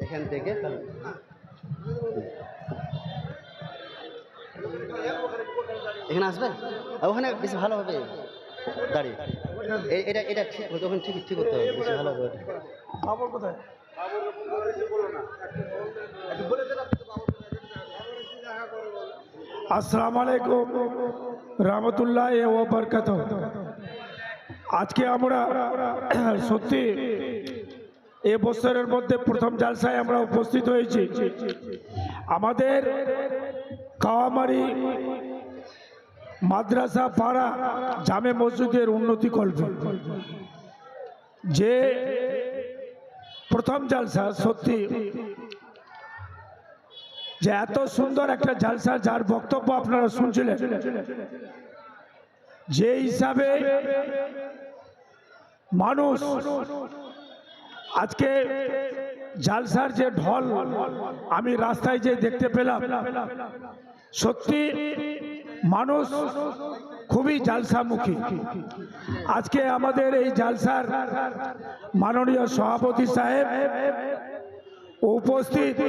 এখান থেকে এখানে আসবেন, ওখানে বেশি ভালো হবে দাঁড়িয়ে। এটা ঠিক ওখানে ঠিক করতে হবে, বেশি ভালো হবে। কোথায় আসসালামু আলাইকুম রহমতুল্লাহ ওয়া বারাকাতুহু। আজকে আমরা সত্যি এ বছরের মধ্যে প্রথম জালসায় আমরা উপস্থিত হয়েছি। আমাদের কাওয়ামারি মাদ্রাসা পাড়া জামে মসজিদের উন্নতি কল্পে যে প্রথম জালসা, সত্যি যে এত সুন্দর একটা জালসা, যার বক্তব্য আপনারা শুনছিলেন, যে হিসাবে মানুষ আজকে জালসার যে ঢল আমি রাস্তায় যে দেখতে পেলাম, সত্যি মানুষ খুবই জালসামুখী। আজকে আমাদের এই জালসার মাননীয় সভাপতি সাহেব উপস্থিত,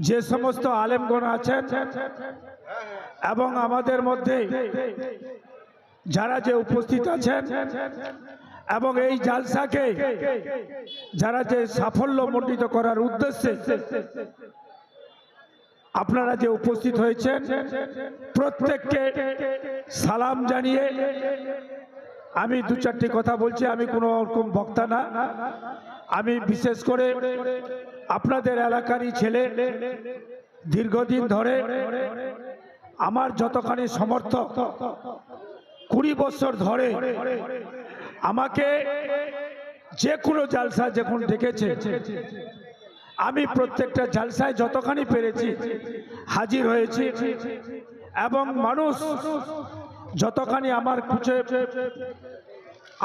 যে সমস্ত আলেমগণ আছেন এবং আমাদের মধ্যে যারা যে উপস্থিত আছেন, এবং এই জালসাকে যারা যে সাফল্যমণ্ডিত করার উদ্দেশ্যে আপনারা যে উপস্থিত হয়েছেন, প্রত্যেককে সালাম জানিয়ে আমি দু চারটি কথা বলছি। আমি কোনো রকম বক্তা না, আমি বিশেষ করে আপনাদের এলাকারই ছেলে। দীর্ঘদিন ধরে আমার যতখানি সমর্থক, 20 বছর ধরে আমাকে যে কোনো জালসা যখন ডেকেছে, আমি প্রত্যেকটা জালসায় যতখানি পেরেছি হাজির হয়েছি, এবং মানুষ যতখানি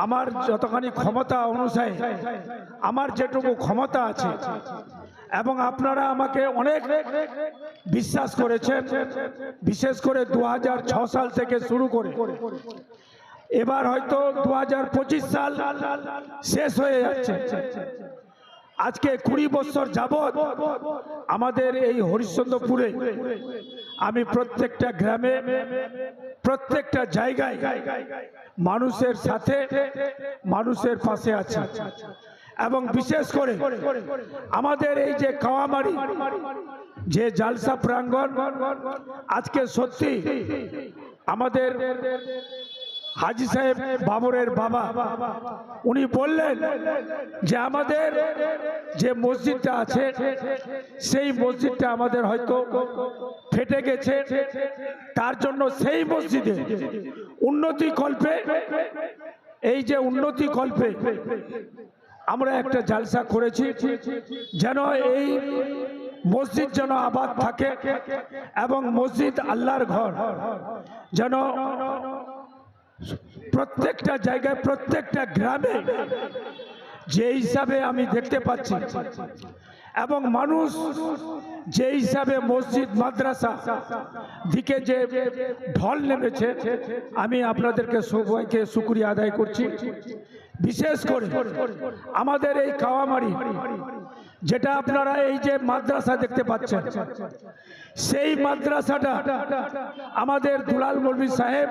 আমার যতখানি ক্ষমতা অনুসারে আমার যেটুকু ক্ষমতা আছে, এবং আপনারা আমাকে অনেক বিশ্বাস করেছেন, বিশেষ করে 2006 সাল থেকে শুরু করে এবার হয়তো 2025 সাল শেষ হয়ে যাচ্ছে। আজকে 20 বছর যাবৎ আমাদের এই হরিশ্চন্দ্রপুরে আমি প্রত্যেকটা গ্রামে, প্রত্যেকটা জায়গায় মানুষের সাথে, মানুষের পাশে আছি। এবং বিশেষ করে আমাদের এই যে কাওয়ামারি যে জালসা প্রাঙ্গণ, আজকে সত্যি আমাদের হাজী সাহেব বাবরের বাবা উনি বললেন যে আমাদের যে মসজিদটা আছে সেই মসজিদটা আমাদের হয়তো ফেটে গেছে, তার জন্য সেই মসজিদে উন্নতি কল্পে, এই যে উন্নতি কল্পে আমরা একটা জালসা করেছি, যেন এই মসজিদ যেন আবাদ থাকে এবং মসজিদ আল্লাহর ঘর যেন প্রত্যেকটা জায়গায় প্রত্যেকটা গ্রামে যে হিসাবে আমি দেখতে পাচ্ছি এবং মানুষ যে হিসাবে মসজিদ মাদ্রাসা দিকে যে ঢল নেমেছে, আমি আপনাদেরকে সবাইকে শুকরিয়া আদায় করছি। বিশেষ করে আমাদের এই কাওয়ামারি, যেটা আপনারা এই যে মাদ্রাসা দেখতে পাচ্ছেন, সেই মাদ্রাসাটা আমাদের দুলাল মৌলভী সাহেব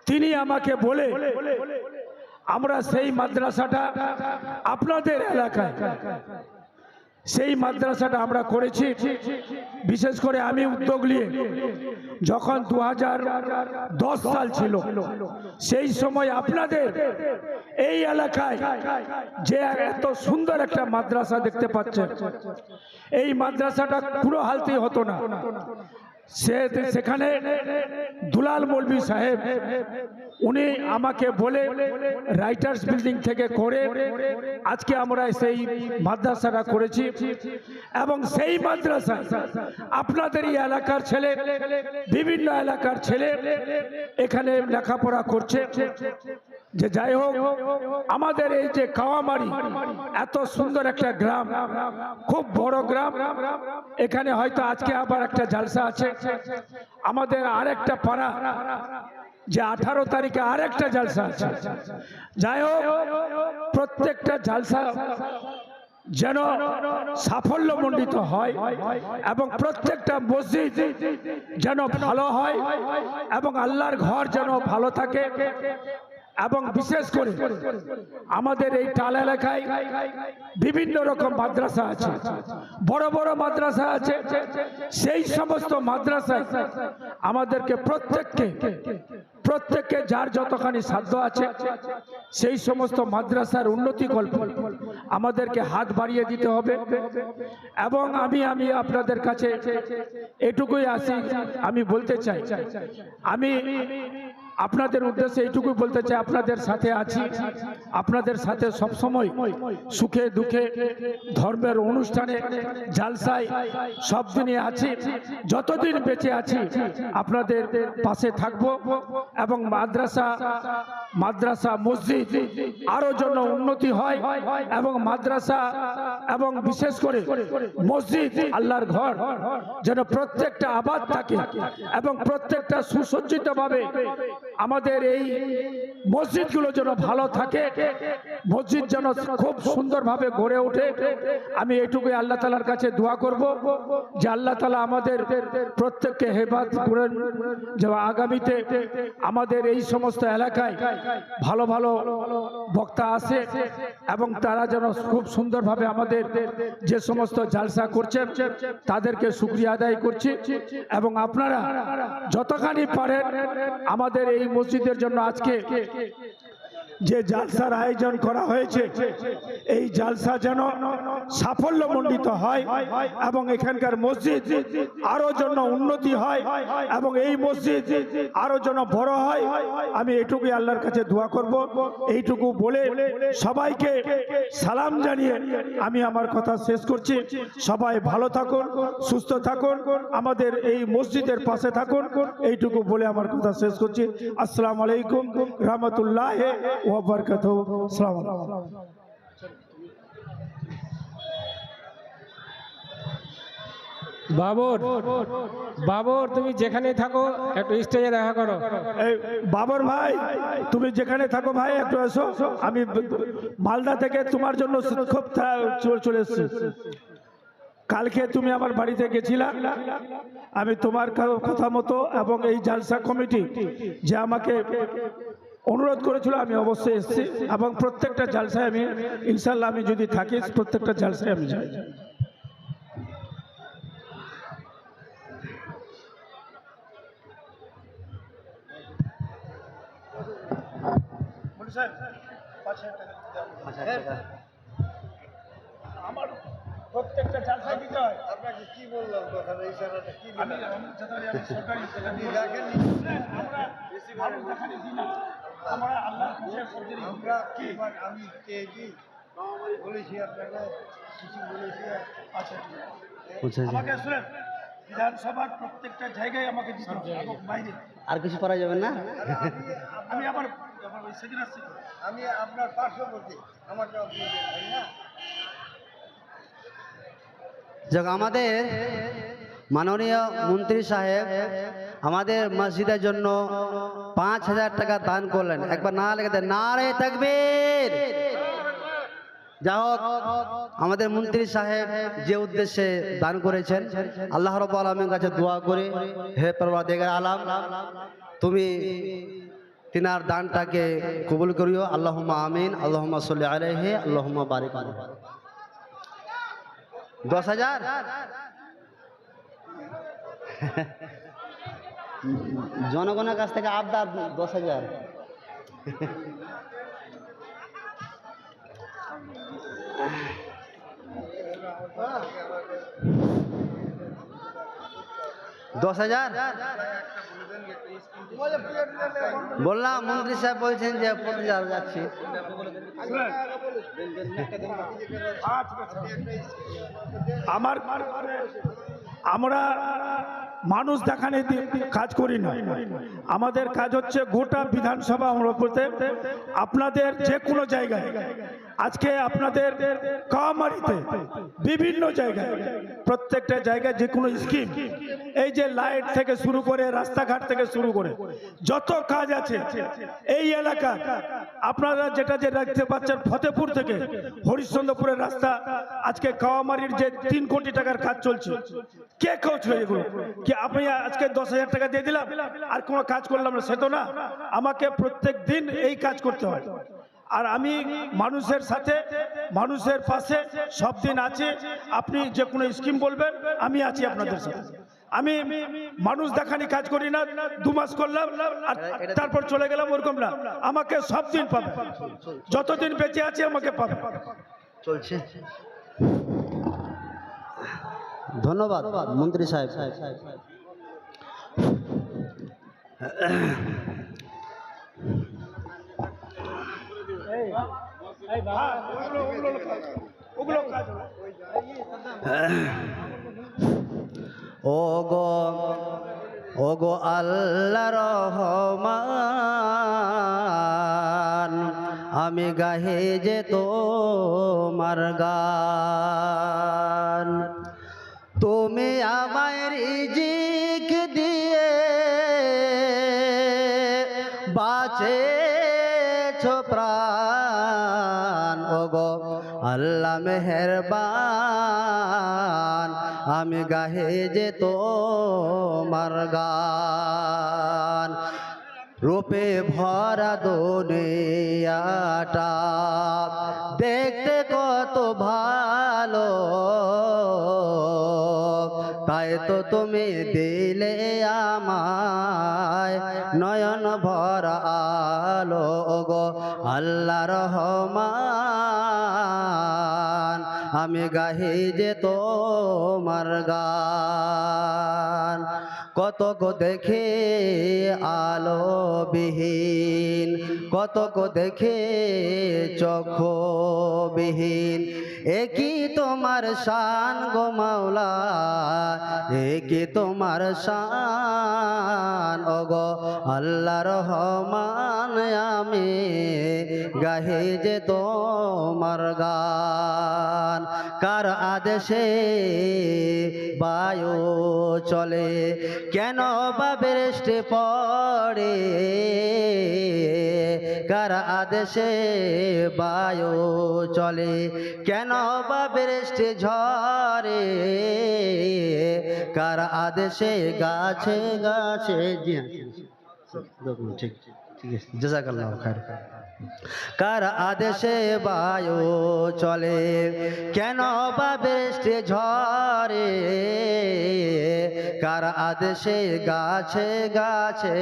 তিনি আমাকে বলে আমরা সেই মাদ্রাসাটা আপনাদের এলাকায় সেই মাদ্রাসাটা আমরা করেছি। বিশেষ করে আমি উদ্যোগ নিয়ে যখন 2010 সাল ছিল, সেই সময় আপনাদের এই এলাকায় যে এত সুন্দর একটা মাদ্রাসা দেখতে পাচ্ছেন, এই মাদ্রাসাটা পুরো হালতেই হতো না। সেখানে দুলাল মৌলভী সাহেব উনি আমাকে বলে রাইটার্স বিল্ডিং থেকে করে আজকে আমরা সেই মাদ্রাসাটা করেছি এবং সেই মাদ্রাসা আপনাদের এই এলাকার ছেলে, বিভিন্ন এলাকার ছেলে এখানে লেখাপড়া করছে। যে যাই হোক, আমাদের এই যে কাওয়ামারি এত সুন্দর একটা গ্রাম, খুব বড় গ্রাম, এখানে হয়তো আজকে আবার একটা জালসা আছে। আমাদের আরেকটা পাড়া যে 18 তারিখে আরেকটা জালসা আছে। যাই হোক, প্রত্যেকটা জালসা যেন সাফল্যমণ্ডিত হয় এবং প্রত্যেকটা মসজিদ যেন ভালো হয় এবং আল্লাহর ঘর যেন ভালো থাকে। এবং বিশেষ করে আমাদের এই টাল এলাকায় বিভিন্ন রকম মাদ্রাসা আছে, বড় বড় মাদ্রাসা আছে। সেই সমস্ত মাদ্রাসায় আমাদেরকে প্রত্যেককে যার যতখানি সাধ্য আছে সেই সমস্ত মাদ্রাসার উন্নতি কল্প আমাদেরকে হাত বাড়িয়ে দিতে হবে। এবং আমি আপনাদের কাছে এটুকুই আমি বলতে চাই, আমি আপনাদের উদ্দেশ্যে এইটুকুই বলতে চাই, আপনাদের সাথে আছি, আপনাদের সাথে সব সময় সুখে দুঃখে ধর্মের অনুষ্ঠানে জালসায় সব দিনই আছি। যতদিন বেঁচে আছি আপনাদের পাশে থাকব এবং মাদ্রাসা মসজিদ আরো জন্য উন্নতি হয় এবং মাদ্রাসা এবং বিশেষ করে মসজিদ আল্লাহর ঘর যেন প্রত্যেকটা আবাদ থাকে এবং প্রত্যেকটা সুসজ্জিত ভাবে আমাদের এই মসজিদগুলো যেন ভালো থাকে, মসজিদ যেন খুব সুন্দরভাবে গড়ে ওঠে। আমি এটুকুই আল্লাহ তাআলার কাছে দোয়া করব যে আল্লাহ তাআলা আমাদের প্রত্যেককে হেফাজত করেন, যে আগামীতে আমাদের এই সমস্ত এলাকায় ভালো ভালো বক্তা আসে এবং তারা যেন খুব সুন্দরভাবে আমাদের যে সমস্ত জালসা করছেন তাদেরকে শুকরিয়া আদায় করছি। এবং আপনারা যতখানি পারেন আমাদের এই মসজিদের জন্য আজকে যে জালসার আয়োজন করা হয়েছে, এই জালসা যেন সাফল্যমণ্ডিত হয় এবং এখানকার মসজিদ আরো যেন উন্নতি হয় এবং এই মসজিদ আরো যেন বড় হয়। আমি এটুকুই আল্লাহর কাছে দোয়া করব। এইটুকু বলে সবাইকে সালাম জানিয়ে আমি আমার কথা শেষ করছি। সবাই ভালো থাকুন, সুস্থ থাকুন, আমাদের এই মসজিদের পাশে থাকুন, এইটুকু বলে আমার কথা শেষ করছি। আসসালামু আলাইকুম রহমতুল্লাহ ওয়া বারাকাতুহু। আসসালামু আলাইকুম। বাবর তুমি যেখানে থাকো একটু স্টেজে দেখা করো। এই বাবর ভাই, তুমি যেখানে থাকো ভাই একটু এসো। আমি মালদা থেকে তোমার জন্য খুব চলে এসেছি। কালকে তুমি আমার বাড়িতে গেছিলা, আমি তোমার কথা মতো এবং এই জালসা কমিটি যে আমাকে অনুরোধ করেছিল আমি অবশ্যই এসেছি এবং প্রত্যেকটা জালসায় আমি ইনশাল্লাহ আমি যদি থাকি প্রত্যেকটা জালসায় আমি যাই। আমার প্রত্যেকটা জালসায় দিতে হয়। আপনাকে কি বললাম কথা, এই ইশারাটা কি আমি সরকারি আমরা মানুষ দেখানি দিই না, আমরা আল্লাহর কাছে আমরা কি আমি কে কি বলেছি আপনাকে, কিছু বলেছি। আচ্ছা ঠিক আছে। বুঝেছি। আমাকে শুনেন, বিধানসভার প্রত্যেকটা জায়গায় আমাকে দিতে হবে এবং বাইরে। আর কিছু করা যাবে না? আমি আবার ওই সেদিন আসছি তো। আমি আপনার পার্শ্ববর্তী, আমার জবাব দিয়ে দেন, তাই না? যাক, আমাদের মাননীয় মন্ত্রী সাহেব আমাদের মসজিদের জন্য 5,000 টাকা দান করলেন। একবার না লেগে দেন, নারে তাকবীর। যা হোক, আমাদের মন্ত্রী সাহেব যে উদ্দেশ্যে দান করেছেন, আল্লাহ রাব্বুল আলামিনের কাছে দোয়া করে, হে পরওয়ারদিগার আলাম, তুমি তিনার দানটাকে কবুল করিও। আল্লাহুম্মা আমিন, আল্লাহুম্মা সাল্লি আলাইহি, আল্লাহুম্মা বারিক আলাইহি। 10,000 জনগণের কাছ থেকে আবদার 10,000। দশ হাজার বললাম, মন্ত্রী সাহেব বলছেন যে 25,000 যাচ্ছি। আমার আমরা মানুষ দেখানে কাজ করি না, আমাদের কাজ হচ্ছে গোটা বিধানসভা আমরাতে আপনাদের যে কোনো জায়গায়, আজকে আপনাদের কামারিতে বিভিন্ন জায়গায়, প্রত্যেকটা জায়গায় যে কোনো স্কিম, এই যে লাইট থেকে শুরু করে রাস্তাঘাট থেকে শুরু করে যত কাজ আছে এই এলাকা, আপনারা যেটা যে দেখতে পাচ্ছেন ফতেপুর থেকে হরিশ্চন্দ্রপুরের রাস্তা, আজকে কাওয়ামারির যে 3 কোটি টাকার কাজ চলছে, কে করছে এগুলো? কি আপনি আজকে 10,000 টাকা দিয়ে দিলাম আর কোনো কাজ করলাম না, সে তো না। আমাকে প্রত্যেক দিন এই কাজ করতে হয়, আর আমি মানুষের সাথে, মানুষের পাশে সব দিন আছি। আপনি যে কোনো স্কিম বলবেন, আমি আছি আপনাদের সাথে। আমি মানুষ দেখানি কাজ করি না, 2 মাস করলাম আর তারপর চলে গেলাম, ওরকম না। আমাকে সব দিন পাবে, যতদিন বেঁচে আছি আমাকে পাবে। চলছে। ধন্যবাদ মন্ত্রী সাহেব। ওগুলো কাজ ওগো আল্লাহ রহমান, আমি গাহে যে তোমার গান, তুমি আমায় রিজিক দিয়ে বাঁচেছো প্রাণ। ওগো আল্লাহ মেহেরবান, আমি গাহে যে তোমার গান। রূপে ভরা দুনিয়াটা দেখতে কত ভালো, তাই তো তুমি দিলে আমায় নয়ন ভরা আলো। গো আল্লাহ রহমান, আমি গাহি যে তোমার গান। কত গো দেখে আলো বিহীন, কত গো দেখে চক্ষু বিহীন, একই তোমার শান গো মাওলা, একই তোমার শান। ওগো আল্লাহ রহমান, আমি গাহি যে তোমার গান। কার আদেশে বায়ু চলে, কেন বা বৃষ্টি পড়ে, কার আদেশে বায়ু চলে, কেন বা বৃষ্টি ঝরে, কার আদেশে গাছে গাছে। জি হ্যাঁ, ঠিক ঠিক আছে, জাযাকাল্লাহু খায়র। কার আদেশে বায়ু চলে, কেন বা বৃষ্টি ঝরে, কার আদেশে গাছে গাছে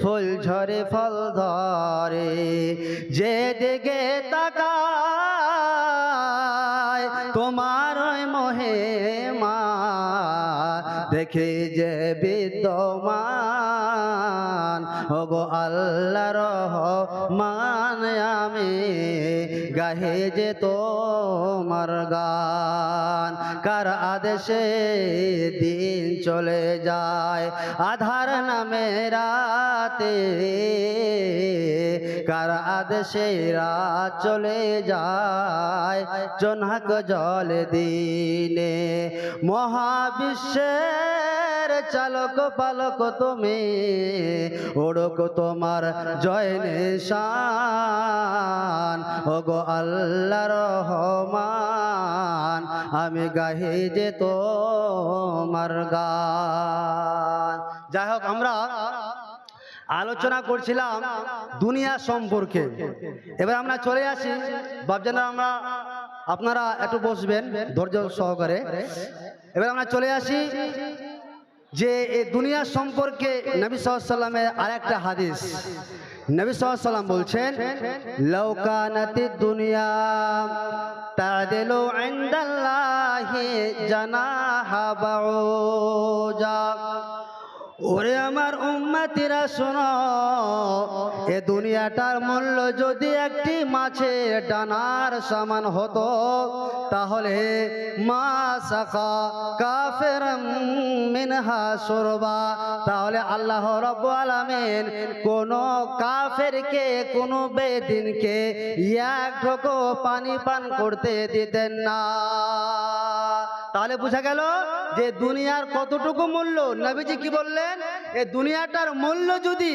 ফুল ঝরে ফল ধরে। যেদিকে তাকায় তোমার মহিমা, দেখে যে বিদ্যমান ওগো আল্লাহ রহমান আমি গাহে যে তোমার গান কার আদেশে দিন চলে যায় আধার নামে রাতে কার আদেশে রাত চলে যায় জোনাক জলে দিনে মহাবিশ্বের চালক পালক তুমি ওড়ক তোমার জয় নিশান ওগো আল্লাহ রহমান আমি গাহি যে তোমার গান। যাই হোক, আমরা আলোচনা করছিলাম দুনিয়া সম্পর্কে। এবার আমরা চলে আসি বাবজানা, আমরা আপনারা একটু বসবেন ধৈর্য সহকারে। এবার আমরা চলে আসি যে এই দুনিয়া সম্পর্কে নবী সাল্লাল্লাহু আলাইহি ওয়াসাল্লামের আরেকটা হাদিস। নবী সাল্লাল্লাহু আলাইহি ওয়াসাল্লাম বলছেন, লাউ কানাতিদ দুনিয়া তাদিলু ইনদাল্লাহি জানাহা বাউজা। ওরে আমার উম্মতিরা শোনো, এ দুনিয়াটার মূল্য যদি একটি মাছের ডানার সমান হতো তাহলে মা সাকা কাফিরাম মিনহা শুরবা, তাহলে আল্লাহ রাব্বুল আলামিন কোন কাফেরকে কোন বেদিনকে এক ঢোকো পানি পান করতে দিতেন না। তাহলে বোঝা গেল যে দুনিয়ার কতটুকু মূল্য। নবীজি কি বললেন, এই দুনিয়াটার মূল্য যদি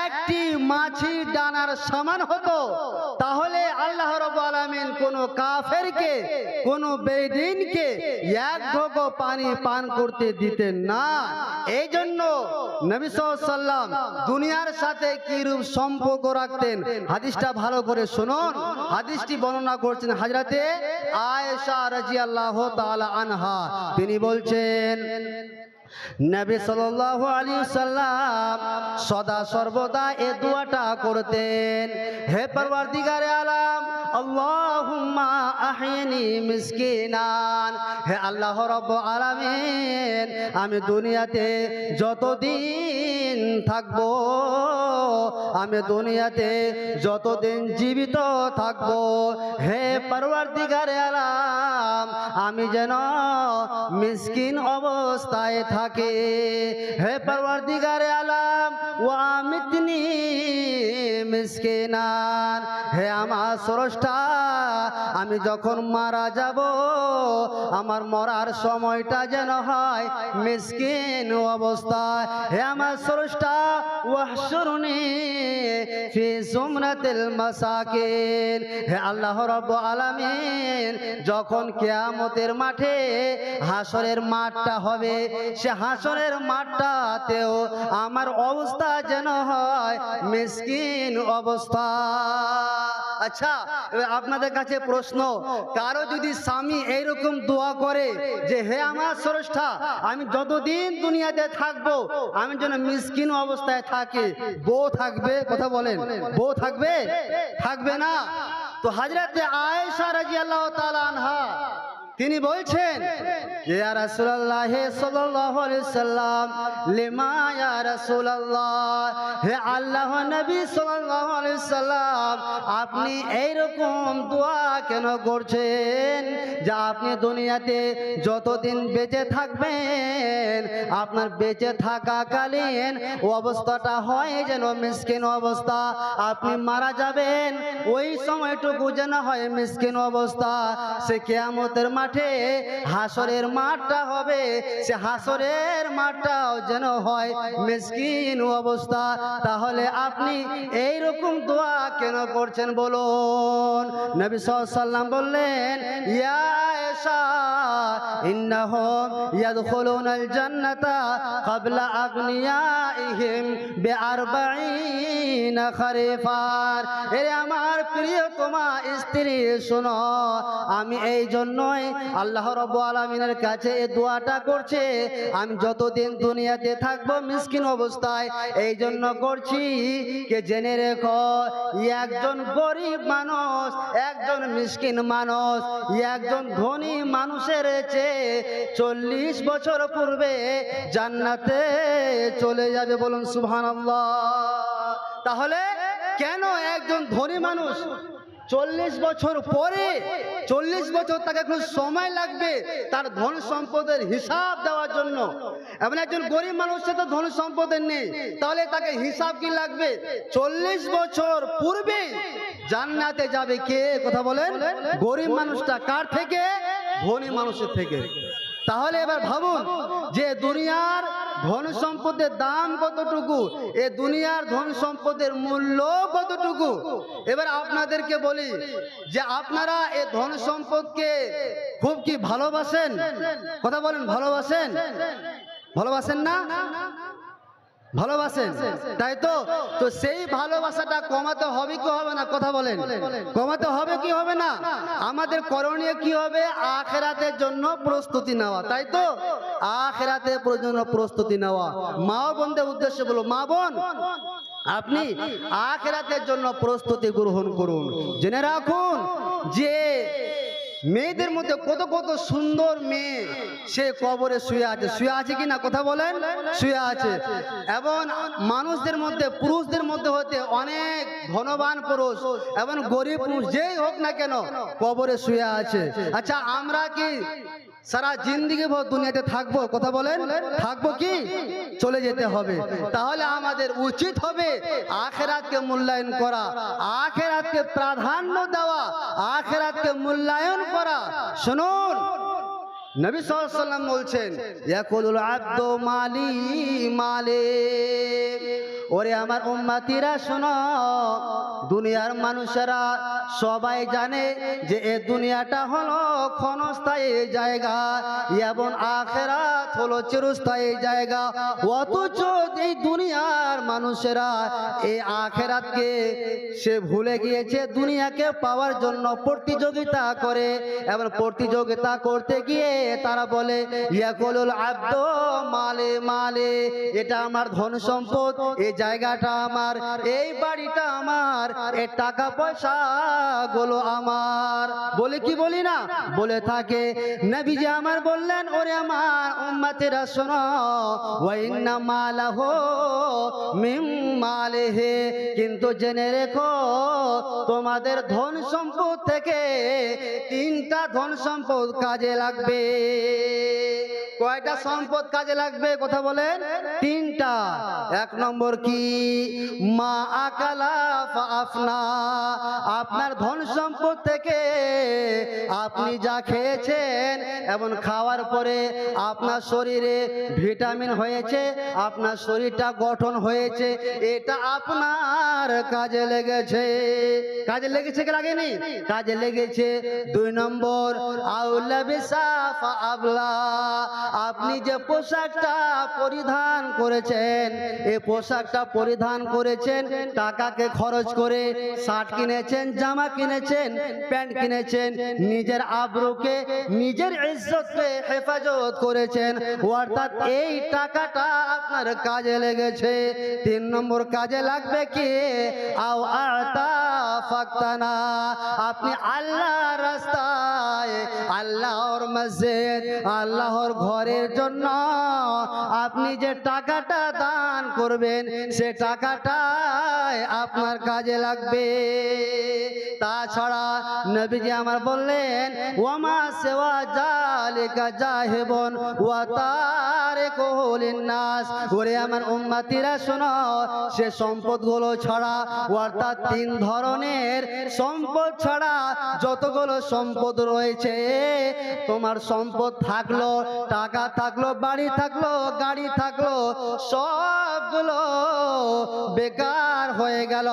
একটি মাছির ডানার সমান হতো তাহলে আল্লাহ রাব্বুল আলামিন কোন কাফেরকে কোন বেদিনকে এক ঢোকো পানি পান করতে দিতেন না। এই জন্য নবী সাল্লাল্লাহু আলাইহি ওয়াসাল্লাম দুনিয়ার সাথে কি রূপ সম্পর্ক রাখতেন হাদিসটা ভালো করে শুনুন। হাদিসটি বর্ণনা করছেন হযরতে আয়েশা রাদিয়াল্লাহু তাআলা আনহা। তিনি বলছেন, নবী সাল্লাল্লাহু আলাইহি ওয়াসাল্লাম সদা সর্বদা এই দোয়াটা করতেন, হে পরওয়ারদিগারে আলাম আল্লাহুম্মা আহিনি মিসকিনান, হে আল্লাহ রাব্বুল আলামিন আমি দুনিয়াতে যতদিন থাকবো, আমি দুনিয়াতে যতদিন জীবিত থাকবো, হে পরওয়ারদিগারে আলাম আমি যেন মিসকিন অবস্থায় থাকে। হে পরওয়ারদিগারে আলাম ওয়া আমিতনি মিসকিনান, হে আমার স্রষ্টা আমি যখন মারা যাব আমার মরার সময়টা যেন হয় মিসকিন অবস্থায়। হে আমার স্রষ্টা ওয়াহশুরনি ফি যুমরাতিল মাসাকিন, হে আল্লাহ রাব্বুল আলামিন যখন কিয়ামতের মাঠে হাসরের মাঠটা হবে সে হাসরের মাঠটাতেও আমার অবস্থা যেন হয় মিসকিন অবস্থা। আচ্ছা, আপনাদের কাছে প্রশ্ন, কারো যদি স্বামী এইরকম দোয়া করে যে হে আমার স্রষ্টা আমি যতদিন দুনিয়াতে থাকবো আমি যেন মিসকিন অবস্থায় থাকি, বউ থাকবে? কথা বলেন, বউ থাকবে? থাকবে না। তো হযরতে আয়েশা রাদিয়াল্লাহু তাআলা আনহা তিনি বলছেন, ইয়া রাসূলুল্লাহ সাল্লাল্লাহু আলাইহি সাল্লাম লিমা ইয়া রাসূলুল্লাহ, হে আল্লাহ নবী সাল্লাল্লাহু আলাইহি সাল্লাম আপনি এইরকম দোয়া কেন করছেন যে আপনি দুনিয়াতে যতদিন বেঁচে থাকবেন আপনার বেঁচে থাকাকালীন অবস্থাটা হয় যেন মিসকিন অবস্থা, আপনি মারা যাবেন ওই সময়টুকু যেন হয় মিসকিন অবস্থা। সে কিয়ামতের মাঠে হাসরের মাঠটা হবে সে হাসরের মাঠটাও যেন হয় মিসকিন অবস্থা। তাহলে আপনি এই রকম দোয়া কেন করছেন বলুন? নবী সাল্লাল্লাহু আলাইহি ওয়াসাল্লাম বললেন, ইয়া আয়েশা ইন্নাহুম ইয়াদখুলুনাল জান্নাতা ক্বাবলা আগনিয়াইহিম বিআরবাঈনা খরিফান। এরে আমার প্রিয়তমা স্ত্রী শোনো, আমি এই জন্যই আল্লাহ রাব্বুল আলামিনের কাছে এই দোয়াটা করছে, আমি যতদিন দুনিয়াতে থাকবো মিসকিন অবস্থায় এই জন্য করছি কে জেনে রেখো, একজন গরিব মানুষ, একজন মিসকিন মানুষ, একজন ধনী মানুষের চেয়ে 40 বছর পূর্বে জান্নাতে চলে যাবে। বলুন সুবহানাল্লাহ। তাহলে কেন একজন ধনী মানুষ 40 বছর পরে, 40 বছর তাকে একটু সময় লাগবে তার ধন সম্পদের হিসাব দেওয়ার জন্য, এবং একজন গরিব মানুষের তো ধন সম্পদের নেই, তাহলে তাকে হিসাব কি লাগবে? 40 বছর পূর্বে জান্নাতে যাবে কে? কথা বলেন। গরিব মানুষটা কার থেকে? ধনী মানুষের থেকে। তাহলে এবার ভাবুন যে দুনিয়ার ধন সম্পদের দাম কতটুকু, এ দুনিয়ার ধন সম্পদের মূল্য কতটুকু। এবার আপনাদেরকে বলি যে আপনারা এই ধন সম্পদকে খুব কি ভালোবাসেন? কথা বলেন, ভালোবাসেন? ভালোবাসেন না? ভালোবাসেন, তাই তো? তো সেই ভালোবাসাটা কমাতে হবে কি হবে না? কথা বলেন, কমাতে হবে কি হবে না? আমাদের করণীয় কি হবে? আখিরাতের জন্য প্রস্তুতি নেওয়া, তাই তো? আখিরাতের জন্য প্রস্তুতি নেওয়া। মা বোনদের উদ্দেশ্যে বলো, মা বোন আপনি আখিরাতের জন্য প্রস্তুতি গ্রহণ করুন। জেনে রাখুন যে মেয়েদের মধ্যে কত কত সুন্দর মেয়ে সে কবরে শুয়ে আছে। শুয়ে আছে কি না? কথা বলেন, শুয়ে আছে। এবং মানুষদের মধ্যে, পুরুষদের মধ্যে হতে অনেক ধনবান পুরুষ এবং গরিব পুরুষ যেই হোক না কেন কবরে শুয়ে আছে। আচ্ছা, আমরা কি সারা জিন্দেগি ভর দুনিয়াতে থাকবো? কথা বলেন, থাকবো কি? চলে যেতে হবে। তাহলে আমাদের উচিত হবে আখিরাতকে মূল্যায়ন করা, আখিরাতকে প্রাধান্য দেওয়া, আখিরাতকে মূল্যায়ন করা। শুনুন, নবী সাল্লাল্লাহু আলাইহি ওয়াসাল্লাম বলছেন, ইয়াকুলুল আব্দু মালি মালি। ওরে আমার উম্মতিরা শোনো, দুনিয়ার মানুষেরা সবাই জানে যে এই দুনিয়াটা হলো ক্ষণস্থায়ী জায়গা এবং আখিরাত হলো চিরস্থায়ী জায়গা। অথচ এই দুনিয়ার মানুষেরা এই আখিরাতকে সে ভুলে গিয়েছে, দুনিয়াকে পাওয়ার জন্য প্রতিযোগিতা করে এবং প্রতিযোগিতা করতে গিয়ে তারা বলে ইয়াকুলুল আব্দু মালে মালে, এটা আমার ধন সম্পদ, এই জায়গাটা আমার, এই বাড়িটা আমার, এই টাকা পয়সা গুলো আমার। বলে কি বলি না? বলে থাকে। নবীজি আমার বললেন, ওরে আমার উম্মতেরা শোনো, ওয়া ইন্না মালাহু মিম মালিহি, কিন্তু জেনে রেখো তোমাদের ধন সম্পদ থেকে 3টা ধন সম্পদ কাজে লাগবে। কয়টা সম্পদ কাজে লাগবে? কথা বলেন, 3টা। 1 নম্বর কি? মা আকালা ফাফনা, আপনার ধন সম্পদ থেকে আপনি যা খেয়েছেন এবং খাওয়ার পরে আপনার শরীরে ভিটামিন হয়েছে, আপনার শরীরটা গঠন হয়েছে, এটা আপনার কাজে লেগেছে। কাজে লেগেছে কি লাগেনি? কাজে লেগেছে। 2 নম্বর আউলা বিসাফা আবলা, আপনি যে পোশাকটা পরিধান করেছেন, এই পোশাকটা পরিধান করেছেন টাকাকে খরচ করে, শার্ট কিনেছেন, জামা কিনেছেন, প্যান্ট কিনেছেন, নিজের আবরুকে, নিজের ইজ্জতকে হেফাজত করেছেন, অর্থাৎ এই টাকাটা আপনার কাজে লেগেছে। 3 নম্বর কাজে লাগবে কি? আও আতা ফাক্তানা, আপনি আল্লাহর রাস্তায়, আল্লাহর মসজিদ, আল্লাহর ঘরের জন্য আপনি যে টাকাটা দান করবেন, সে টাকাটাই আপনার কাজে লাগবে। তাছাড়া নবীজি আমার বললেন, ওয়ামা সেওয়া জালিকা জাহিবুন ওয়া তারিকুহু লিন্নাস, ওরে আমার উম্মতিরা শোনো, সে সম্পদগুলো ছাড়া, অর্থাৎ 3 ধরনের সম্পদ ছাড়া যতগুলো সম্পদ রয়েছে, তোমার সম্পদ থাকলো, টাকা থাকলো, বাড়ি থাকলো, গাড়ি থাকলো, সবগুলো বেকার হয়ে গেল।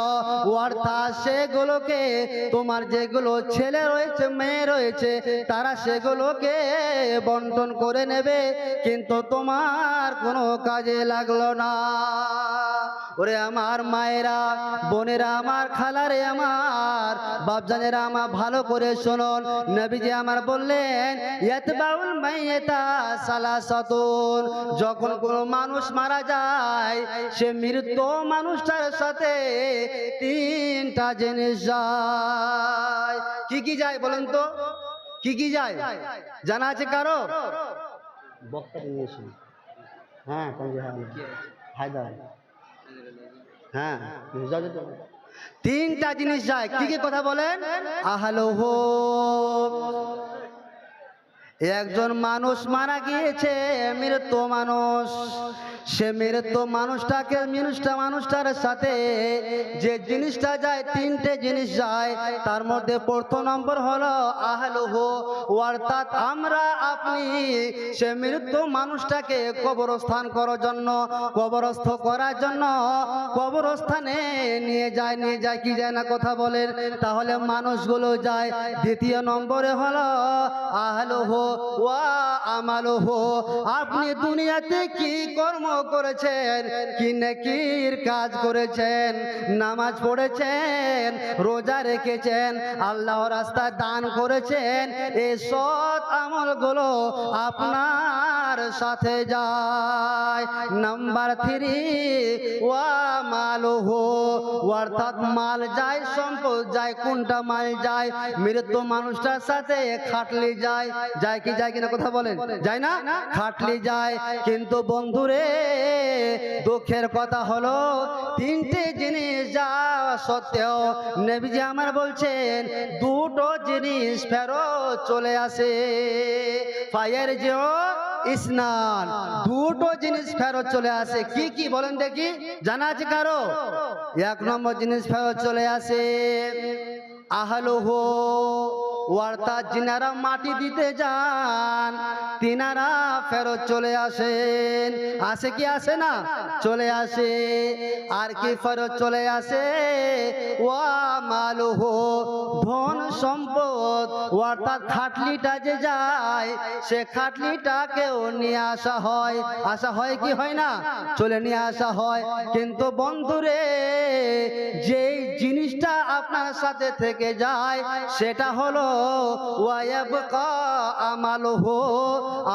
অর্থাৎ সেগুলোকে তোমার যেগুলো ছেলে রয়েছে, মেয়ে রয়েছে, তারা সেগুলোকে বন্টন করে নেবে, কিন্তু তোমার কোনো কাজে লাগলো না। ওরে আমার মায়েরা, বোনেরা, আমার খালারে, আমার বাপজানেরা, আমার ভালো করে শুনুন। নবীজি আমার বললেন ইয়াতবাউল মাইয়াতা সালাসাতুন, যখন কোনো মানুষ মারা যায় সে মৃত মানুষটার সাথে তিনটা জিনিস যায়। কি কি যায় বলেন তো? কি কি যায় জানা আছে কারো? বক্তা নিয়ে এসে, হ্যাঁ হায়দার, হ্যাঁ তিনটা জিনিস যায়। কি কি কথা বলেন? আহলুহু, একজন মানুষ মারা গিয়েছে, মৃত মানুষ, সে মৃত মানুষটার সাথে যে জিনিসটা যায়, তিনটে জিনিস যায়। তার মধ্যে প্রথম নম্বর হলো আহলুহু, অর্থাৎ আমরা আপনি সে মৃত মানুষটাকে কবরস্থান করার জন্য, কবরস্থ করার জন্য কবরস্থানে নিয়ে যায়। কি যায় না কথা বলেন? তাহলে মানুষগুলো যায়। দ্বিতীয় নম্বরে হলো আহলুহু ওয়া আমালুহু, আপনি দুনিয়াতে কি কর্ম করেছেন, কি নেকির কাজ করেছেন, নামাজ পড়েছেন, রোজা রেখেছেন, আল্লাহর রাস্তায় দান করেছেন, এই সৎ আমলগুলো আপনার সাথে যায়। নাম্বার 3 ওয়া মালুহু, অর্থাৎ মাল যায়, সম্পদ যায়। কোনটা মাল যায়? মৃত মানুষটার সাথে খাটলি যায়। কি যায় কিনা কথা বলেন? যায় না? খাটলি যায়। কিন্তু বন্ধুরে, দুঃখের কথা হলো তিনটে জিনিস যাওয়া সত্ত্বেও নবীজি আমার বলছেন দুটো জিনিস ফেরত চলে আসে। ফায়ার যেও স্নান, দুটো জিনিস ফেরত চলে আসে। কি কি বলেন দেখি, জানা আছে কারো? এক নম্বর জিনিস ফেরত চলে আসে আহলুহু, অর্থাৎ যিনারা মাটি দিতে যান তিনারা ফেরত চলে আসেন। আসে কি আসে না? চলে আসে। আর কি ফেরত চলে আসে? ওয়া মালুহু, ধন সম্পদ, অর্থাৎ খাটলিটা যে যায় সে খাটলিটাকেও নিয়ে আসা হয়। আসা হয় কি হয় না? চলে নিয়ে আসা হয়। কিন্তু বন্ধুরে, যেই জিনিসটা আপনার সাথে থেকে যায় সেটা হলো ওয়ায়াবকা আমালুহু,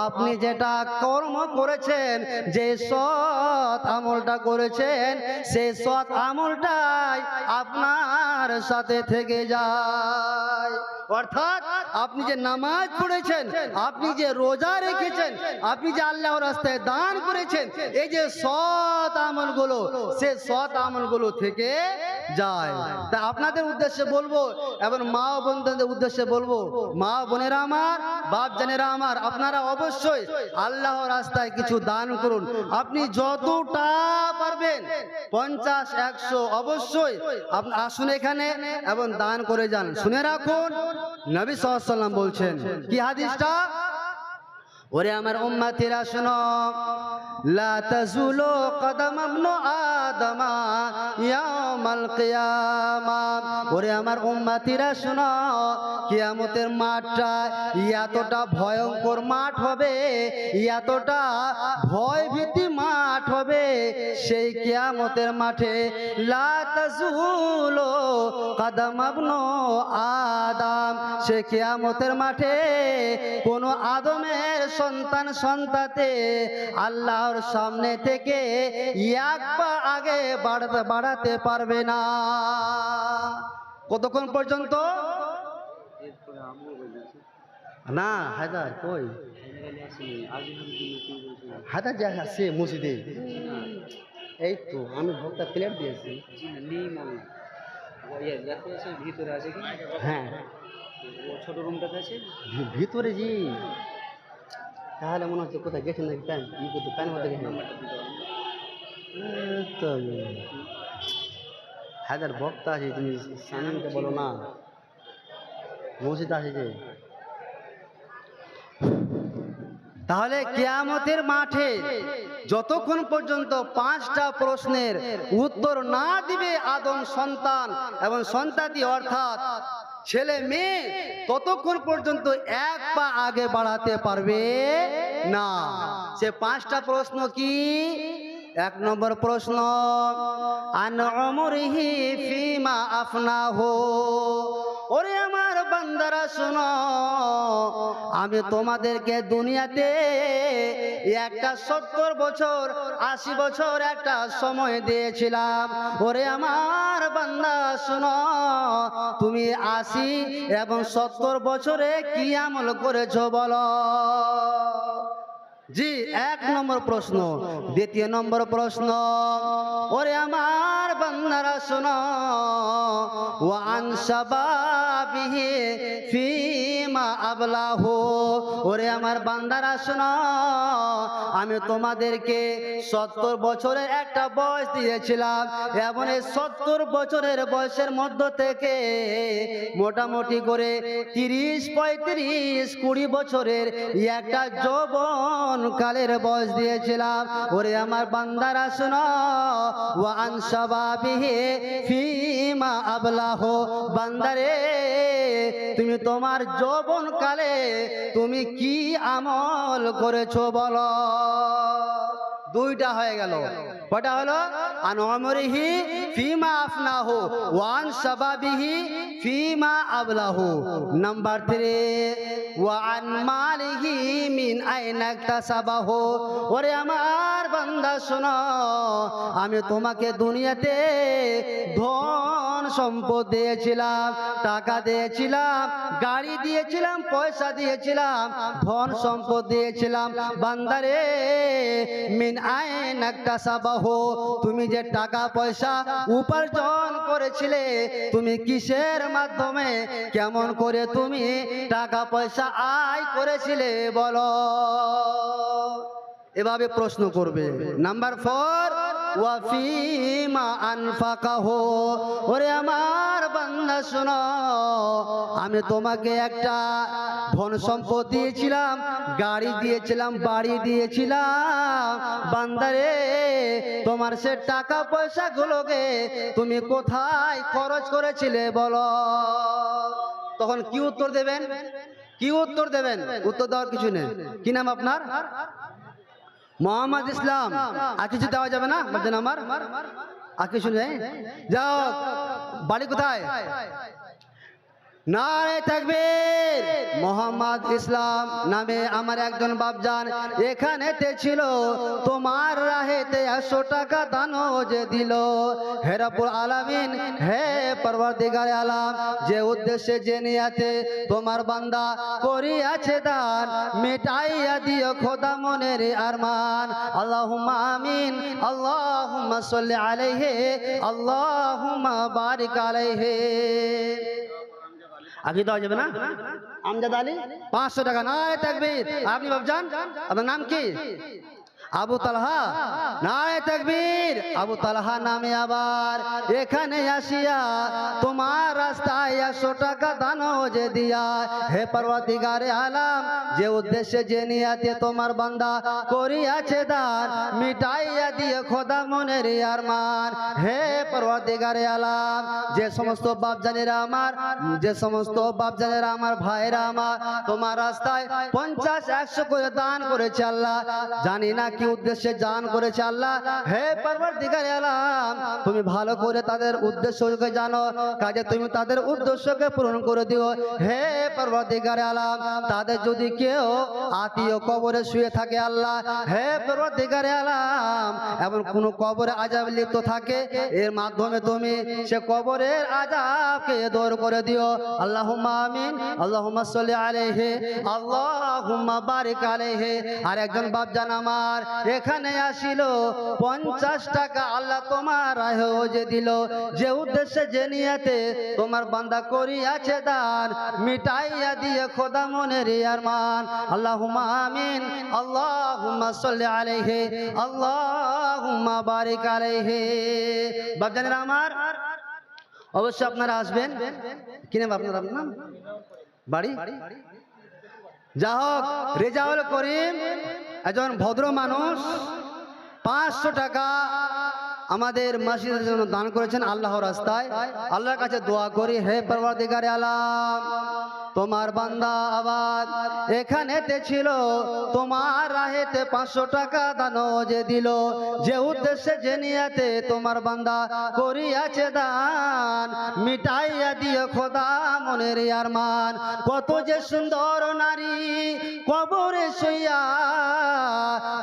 আপনি যেটা কর্ম করেছেন, যে সৎ আমলটা করেছেন, সেই সৎ আমলটাই আপনার সাথে থেকে যায়। অর্থাৎ আপনি যে নামাজ পড়েছেন, আপনি যে রোজা রেখেছেন, আপনি যে আল্লাহর রাস্তায় দান করেছেন, এই যে সৎ আমলগুলো, সে সৎ আমলগুলো থেকে যায়। তা আপনাদের উদ্দেশ্যে বলবো এবং মা ও বোনদের উদ্দেশ্যে বলবো, মা বোনেরা আমার, বাপ জানেরা আমার, আপনারা অবশ্যই আল্লাহর রাস্তায় কিছু দান করুন। আপনি যতটা পারবেন 50, 100 অবশ্যই আপনি আসুন এখানে এবং দান করে যান। শুনে রাখুন, নবী সাল্লাল্লাহু আলাইহি ওয়াসাল্লাম বলছেন, কি হাদিসটা? ওরে আমার উম্মতিরা শোনো, লা তাজুলু কদম ইবনে আদম ইয়াউমাল কিয়ামা, ওরে আমার উম্মতিরা শোনো, কিয়ামতের মাঠটা এতটা ভয়ঙ্কর মাঠ হবে, এতটা ভয়ভীতি মাঠ হবে, সেই কিয়ামতের মাঠে লা তাজুলু কদম ইবনে আদম, সেই কিয়ামতের মাঠে কোন আদমের সন্তাতে আল্লাহর সামনে থেকে এক পা আগে বাড়াতে পারবে না। কতক্ষণ পর্যন্ত? না হায়দার কই? হায়দার যা আছে মসজিদে, এই তো আমি ভোক্তা প্লেট দিয়েছি। ভিতরে আছে কি? হ্যাঁ, ছোট রুমটাতে আছে ভিতরে জি। তাহলে মনে হচ্ছে কোথায় গেছেন নাকি? প্যান ই করতে, প্যান মধ্যে গেছেন তো। হায়দার বক্তা আছে, তুমি সামিনকে বলো না, মসজিদ আছে যে। তাহলে কিয়ামতের মাঠে যতক্ষণ পর্যন্ত 5টা প্রশ্নের উত্তর না দিবে আদম সন্তান এবং সন্তাতি অর্থাৎ ছেলে মেয়ে, ততক্ষণ পর্যন্ত এক পা আগে বাড়াতে পারবে না। সে 5টা প্রশ্ন কি? এক নম্বর প্রশ্ন, আন উমরিহি ফিমা আফনাহু। ওরে আমার বান্দারা শোনো, আমি তোমাদেরকে দুনিয়াতে একটা 70 বছর 80 বছর একটা সময় দিয়েছিলাম। ওরে আমার বান্দা শোনো, তুমি 80 এবং 70 বছরে কি আমল করেছো বলো? জি, এক নম্বর প্রশ্ন। দ্বিতীয় নম্বর প্রশ্ন, ওরে আমার বান্দারা শোনো, ওয়ান শাবাবিহি ফিমা আবলাহু। ওরে আমার বান্দারা শোনো, আমি তোমাদেরকে 70 বছরের একটা বয়স দিয়েছিলাম এবং এই 70 বছরের বয়সের মধ্য থেকে মোটামুটি করে 30, 35, 20 বছরের একটা যৌবন কালের বয়স দিয়েছিলাম। ওরে আমার বান্দারা শোনো, ওয়ান শাবাবিহি ফিমা আবলাহু। বান্দারে, তুমি তোমার যৌবন কালে তুমি কি আমল করেছো বলো? দুইটা হয়ে গেল। কয়টা হলো? আন উমরিহি ফিমা আফনাহু ওয়ান শাবাবিহি ফিমা আবলাহু। নাম্বার 3, ওয়া আন মালিহি মিন আইনা ইকতাসাবাহু। ওরে আমার বান্দা শোনো, আমি তোমাকে দুনিয়াতে ধন সম্পদ দিয়েছিলাম, টাকা দিয়েছিলাম, গাড়ি দিয়েছিলাম, পয়সা দিয়েছিলাম, ধন সম্পদ দিয়েছিলাম। বান্দারে, মিন আইনা ইকতাসাবাহু। তুমি যে টাকা পয়সা উপার্জন করেছিলে, তুমি কিসের মাধ্যমে, কেমন করে তুমি টাকা পয়সা আয় করেছিলে বলো? এভাবে প্রশ্ন করবে। নাম্বার 4, ওয়া ফিমা আনফাকাহু। ওরে আমার বান্দা শোনো, আমি তোমাকে একটা ধন সম্পদ দিয়েছিলাম, গাড়ি দিয়েছিলাম, বাড়ি দিয়েছিলাম। বান্দারে, তোমার সে টাকা পয়সা গুলোকে তুমি কোথায় খরচ করেছিলে বলো? তখন কি উত্তর দেবেন? কি উত্তর দেবেন? উত্তর দেওয়ার কিছু নেই। কি নাম আপনার? মোহাম্মদ ইসলাম। আর কিছু দেওয়া যাবে না? বলছেন আমার আর কিছু নেই। যাও, বাড়ি কোথায়? নারে তাকবীর। মোহাম্মদ ইসলাম নামে আমার একজন বাপজান এখানেতে ছিল, তোমার রাহেতে 100 টাকা দানও যে দিল। হে রব্বুল আলামিন, হে পরওয়ারদিগারে আলাম, যে উদ্দেশ্যে যে নিয়াতে তোমার বান্দা করিয়াছে দান, মিটাইয়া দিও খোদা মনের আরমান। আল্লাহুম্মা আমিন, আল্লাহুম্মা সাল্লি আলাইহি, আল্লাহুম্মা বারিক আলাইহি। আগে দেওয়া যাবে না? আমজাদ আলী 500 টাকা। নারে তাকবীর। আপনি বাবজান, আপনার নাম কি? আবু তালহা। নারে তাকবীর। আবু তালহা নামে আবার এখানে আসিয়া তোমার রাস্তায় 100 টাকা দানও যে দিয়া। হে পরওয়ারদিগারে আলাম, যে উদ্দেশ্যে যে নিয়াতে তোমার বান্দা করিয়াছে দান, মিটাইয়া দিয়ে খোদা মনের আরমান। হে পরওয়ারদিগারে আলাম, যে সমস্ত বাপজানেরা আমার, যে সমস্ত বাপজানেরা আমার, ভাইরা আমার তোমার রাস্তায় 50, 100 করে দান করেছে আল্লাহ, জানি না কি উদ্দেশ্যে দান করেছে আল্লাহ। হে পরওয়ারদিগারে আলাম, তুমি ভালো করে তাদের উদ্দেশ্যকে জানো, কাজে তুমি তাদের উদ্দেশ্যকে পূরণ করে দিও। হে পরওয়ারদিগারে আলাম, তাদের যদি কেউ আত্মীয় কবরে শুয়ে থাকে আল্লাহ, হে পরওয়ারদিগারে আলাম, এমন কোন কবরে আযাব লিপ্ত থাকে, এর মাধ্যমে তুমি সে কবরের আযাবকে দূর করে দিও। আল্লাহুম্মা আমিন, আল্লাহুম্মা সাল্লি আলাইহি, আল্লাহুম্মা বারিক আলাইহি। আর একজন বাপজান আমার এখানে আসিল, 50 টাকা আল্লাহ তোমার রাহেও যে দিল, যে উদ্দেশ্যে যে নিয়াতে তোমার বান্দা করিয়াছে দান, মিটাইয়া দিয়ে খোদা মনের আরমান। আল্লাহুম্মা আমিন, আল্লাহুম্মা সাল্লি আলাইহি, আল্লাহুম্মা বারিক আলাইহি। বাপজানেরা আমার, অবশ্যই আপনারা আসবেন। কি নাম আপনার? নাম, বাড়ি? যা হোক, রেজাউল করিম একজন ভদ্র মানুষ 500 টাকা আমাদের মসজিদের জন্য দান করেছেন আল্লাহর রাস্তায়। আল্লাহর কাছে দোয়া করি, হে পরওয়ারদিগারে আলাম, তোমার বান্দা আবার এখানেতে ছিল, তোমার রাহেতে 500 টাকা দানও যে দিল, যে উদ্দেশ্যে যে নিয়াতে তোমার বান্দা করিয়াছে দান, মিটাইয়া দিও খোদা মনের আরমান। কত যে সুন্দর নারী কবরে শুইয়া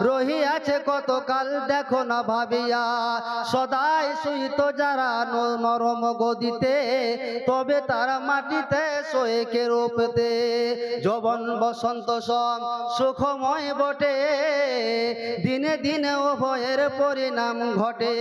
রহিয়াছে কত কাল দেখো না ভাবিয়া, সদাই শুইত যারা নরম গদিতে, তবে তারা মাটিতে শোয়ে কে রূপতে। যৌবন বসন্ত সব সুখময় বটে, দিনে দিনে উভয়ের পরিণাম ঘটে,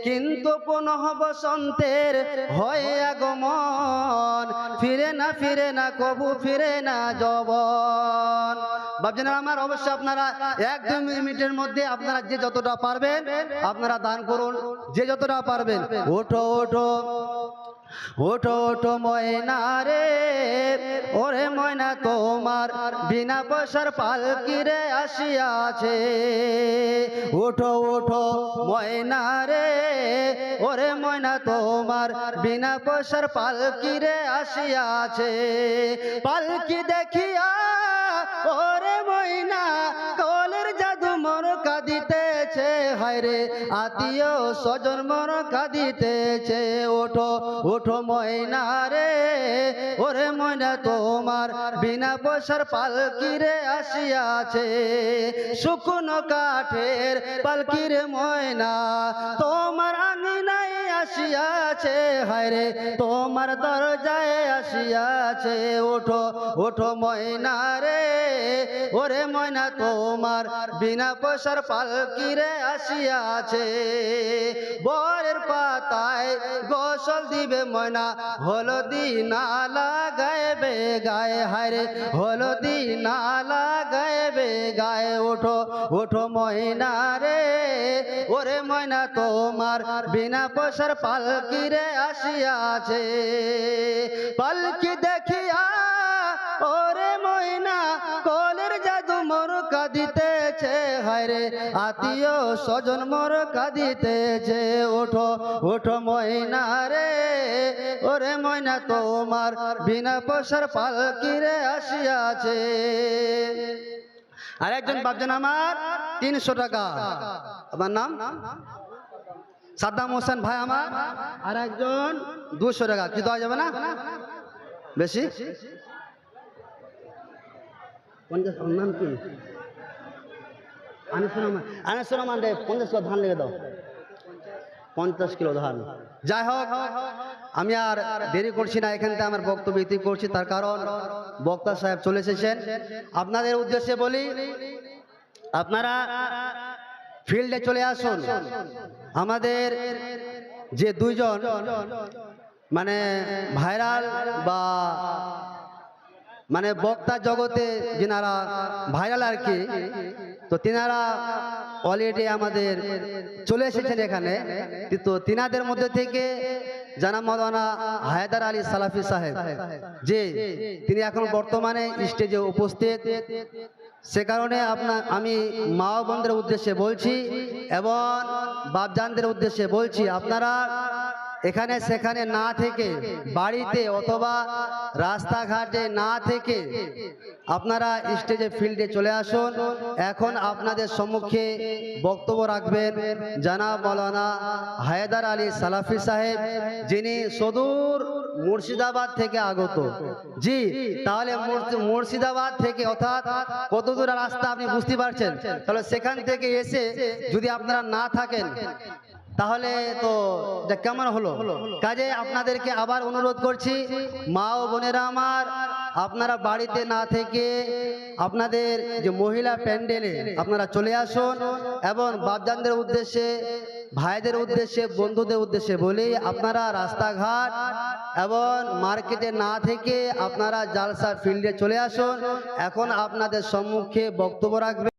কিন্তু পুনঃ বসন্তের হয় আগমন, ফিরে না কবু ফিরে না যৌবন। ভাবছেন আমার, অবশ্যই আপনারা 1-2 মিনিটের মধ্যে আপনারা যে যতটা পারবেন আপনারা দান করুন, যে যতটা পারবেন। ওঠো ওঠো ওঠো ওঠো ময়না রে, ওরে ময়না তোমার বিনা পয়সার পালকি রে আসিয়াছে। ওঠো ওঠো ময়না রে, ওরে ময়না তোমার বিনা পয়সার পালকি রে আসিয়াছে। পালকি দেখিয়া ওরে ময়না কলের জাদু মর কাঁদিতেছে, হায়রে আত্মীয় স্বজন মর কাঁদিতেছে। ওঠো ওঠো ময়না রে, ওরে ময়না তোমার বিনা পয়সার পালকি রে আসিয়াছে। শুকনো কাঠের পালকি রে ময়না তোমার আঙিনায় আসিয়াছে, হায়রে তোমার দরজায় আসিয়াছে। ওঠো ওঠো ময়না রে, ওরে ময়না তোমার বিনা পয়সার পালকি রে আসিয়াছে। বরের পাতায় গোসল দিবে ময়না, হলদি না লাগাইবে গায়ে, হায়রে হলদি না লাগাইবে গায়ে। ওঠো ওঠো ময়না রে, ওরে ময়না তোমার বিনা পয়সার পালকি রে আসিয়াছে। পালকি দেখিয়া ওরে ময়না কলের জাদু মোর কাঁদিতেছে, হায়রে আত্মীয় স্বজন মোর কাঁদিতেছে। ওঠো ওঠো ময়না রে, ওরে ময়না তোমার বিনা পয়সার পালকি রে আসিয়াছে। আর একজন ভাবছেন আমার 300 টাকা, আমার নাম সাদ্দাম হোসেন ভাই আমার, আর একজন 200 টাকা। কি দেওয়া যাবে না বেশি? 50 নাম কি? আনিসুর রহমান রে 50 কিলো ধান লেগে দাও, 50 কিলো ধান। যাই হোক, আমি আর দেরি করছি না, এখান থেকে আমার বক্তব্য ইতি করছি, তার কারণ বক্তা সাহেব চলে এসেছেন। আপনাদের উদ্দেশ্যে বলি, আপনারা ফিল্ডে চলে আসুন। আমাদের যে 2 জন মানে ভাইরাল বা মানে বক্তা জগতে যিনারা ভাইরাল আর কি, তো তিনারা অলরেডি আমাদের চলে এসেছেন এখানে। তো তিনাদের মধ্যে থেকে জানাব মাওলানা হায়দার আলী সালাফি সাহেব, যে তিনি এখন বর্তমানে স্টেজে উপস্থিত, সে কারণে আমি মা ও বোনদের উদ্দেশ্যে বলছি এবং বাপজানদের উদ্দেশ্যে বলছি, আপনারা এখানে সেখানে না থেকে, বাড়িতে অথবা রাস্তাঘাটে না থেকে আপনারা স্টেজে ফিল্ডে চলে আসুন। এখন আপনাদের সম্মুখে বক্তব্য রাখবেন জানাব মাওলানা হায়দার আলী সালাফি সাহেব, যিনি সুদূর মুর্শিদাবাদ থেকে আগত। জি, তাহলে মুর্শিদাবাদ থেকে অর্থাৎ কত দূর রাস্তা আপনি বুঝতে পারছেন। তাহলে সেখান থেকে এসে যদি আপনারা না থাকেন তাহলে তো কেমন হলো? কাজে আপনাদেরকে আবার অনুরোধ করছি, মা ও বোনেরা আমার, আপনারা বাড়িতে না থেকে আপনাদের যে মহিলা প্যান্ডেলে আপনারা চলে আসুন এবং বাপজানদের উদ্দেশ্যে, ভাইদের উদ্দেশ্যে, বন্ধুদের উদ্দেশ্যে বলি, আপনারা রাস্তাঘাট এবং মার্কেটে না থেকে আপনারা জালসা ফিল্ডে চলে আসুন। এখন আপনাদের সম্মুখে বক্তব্য রাখবেন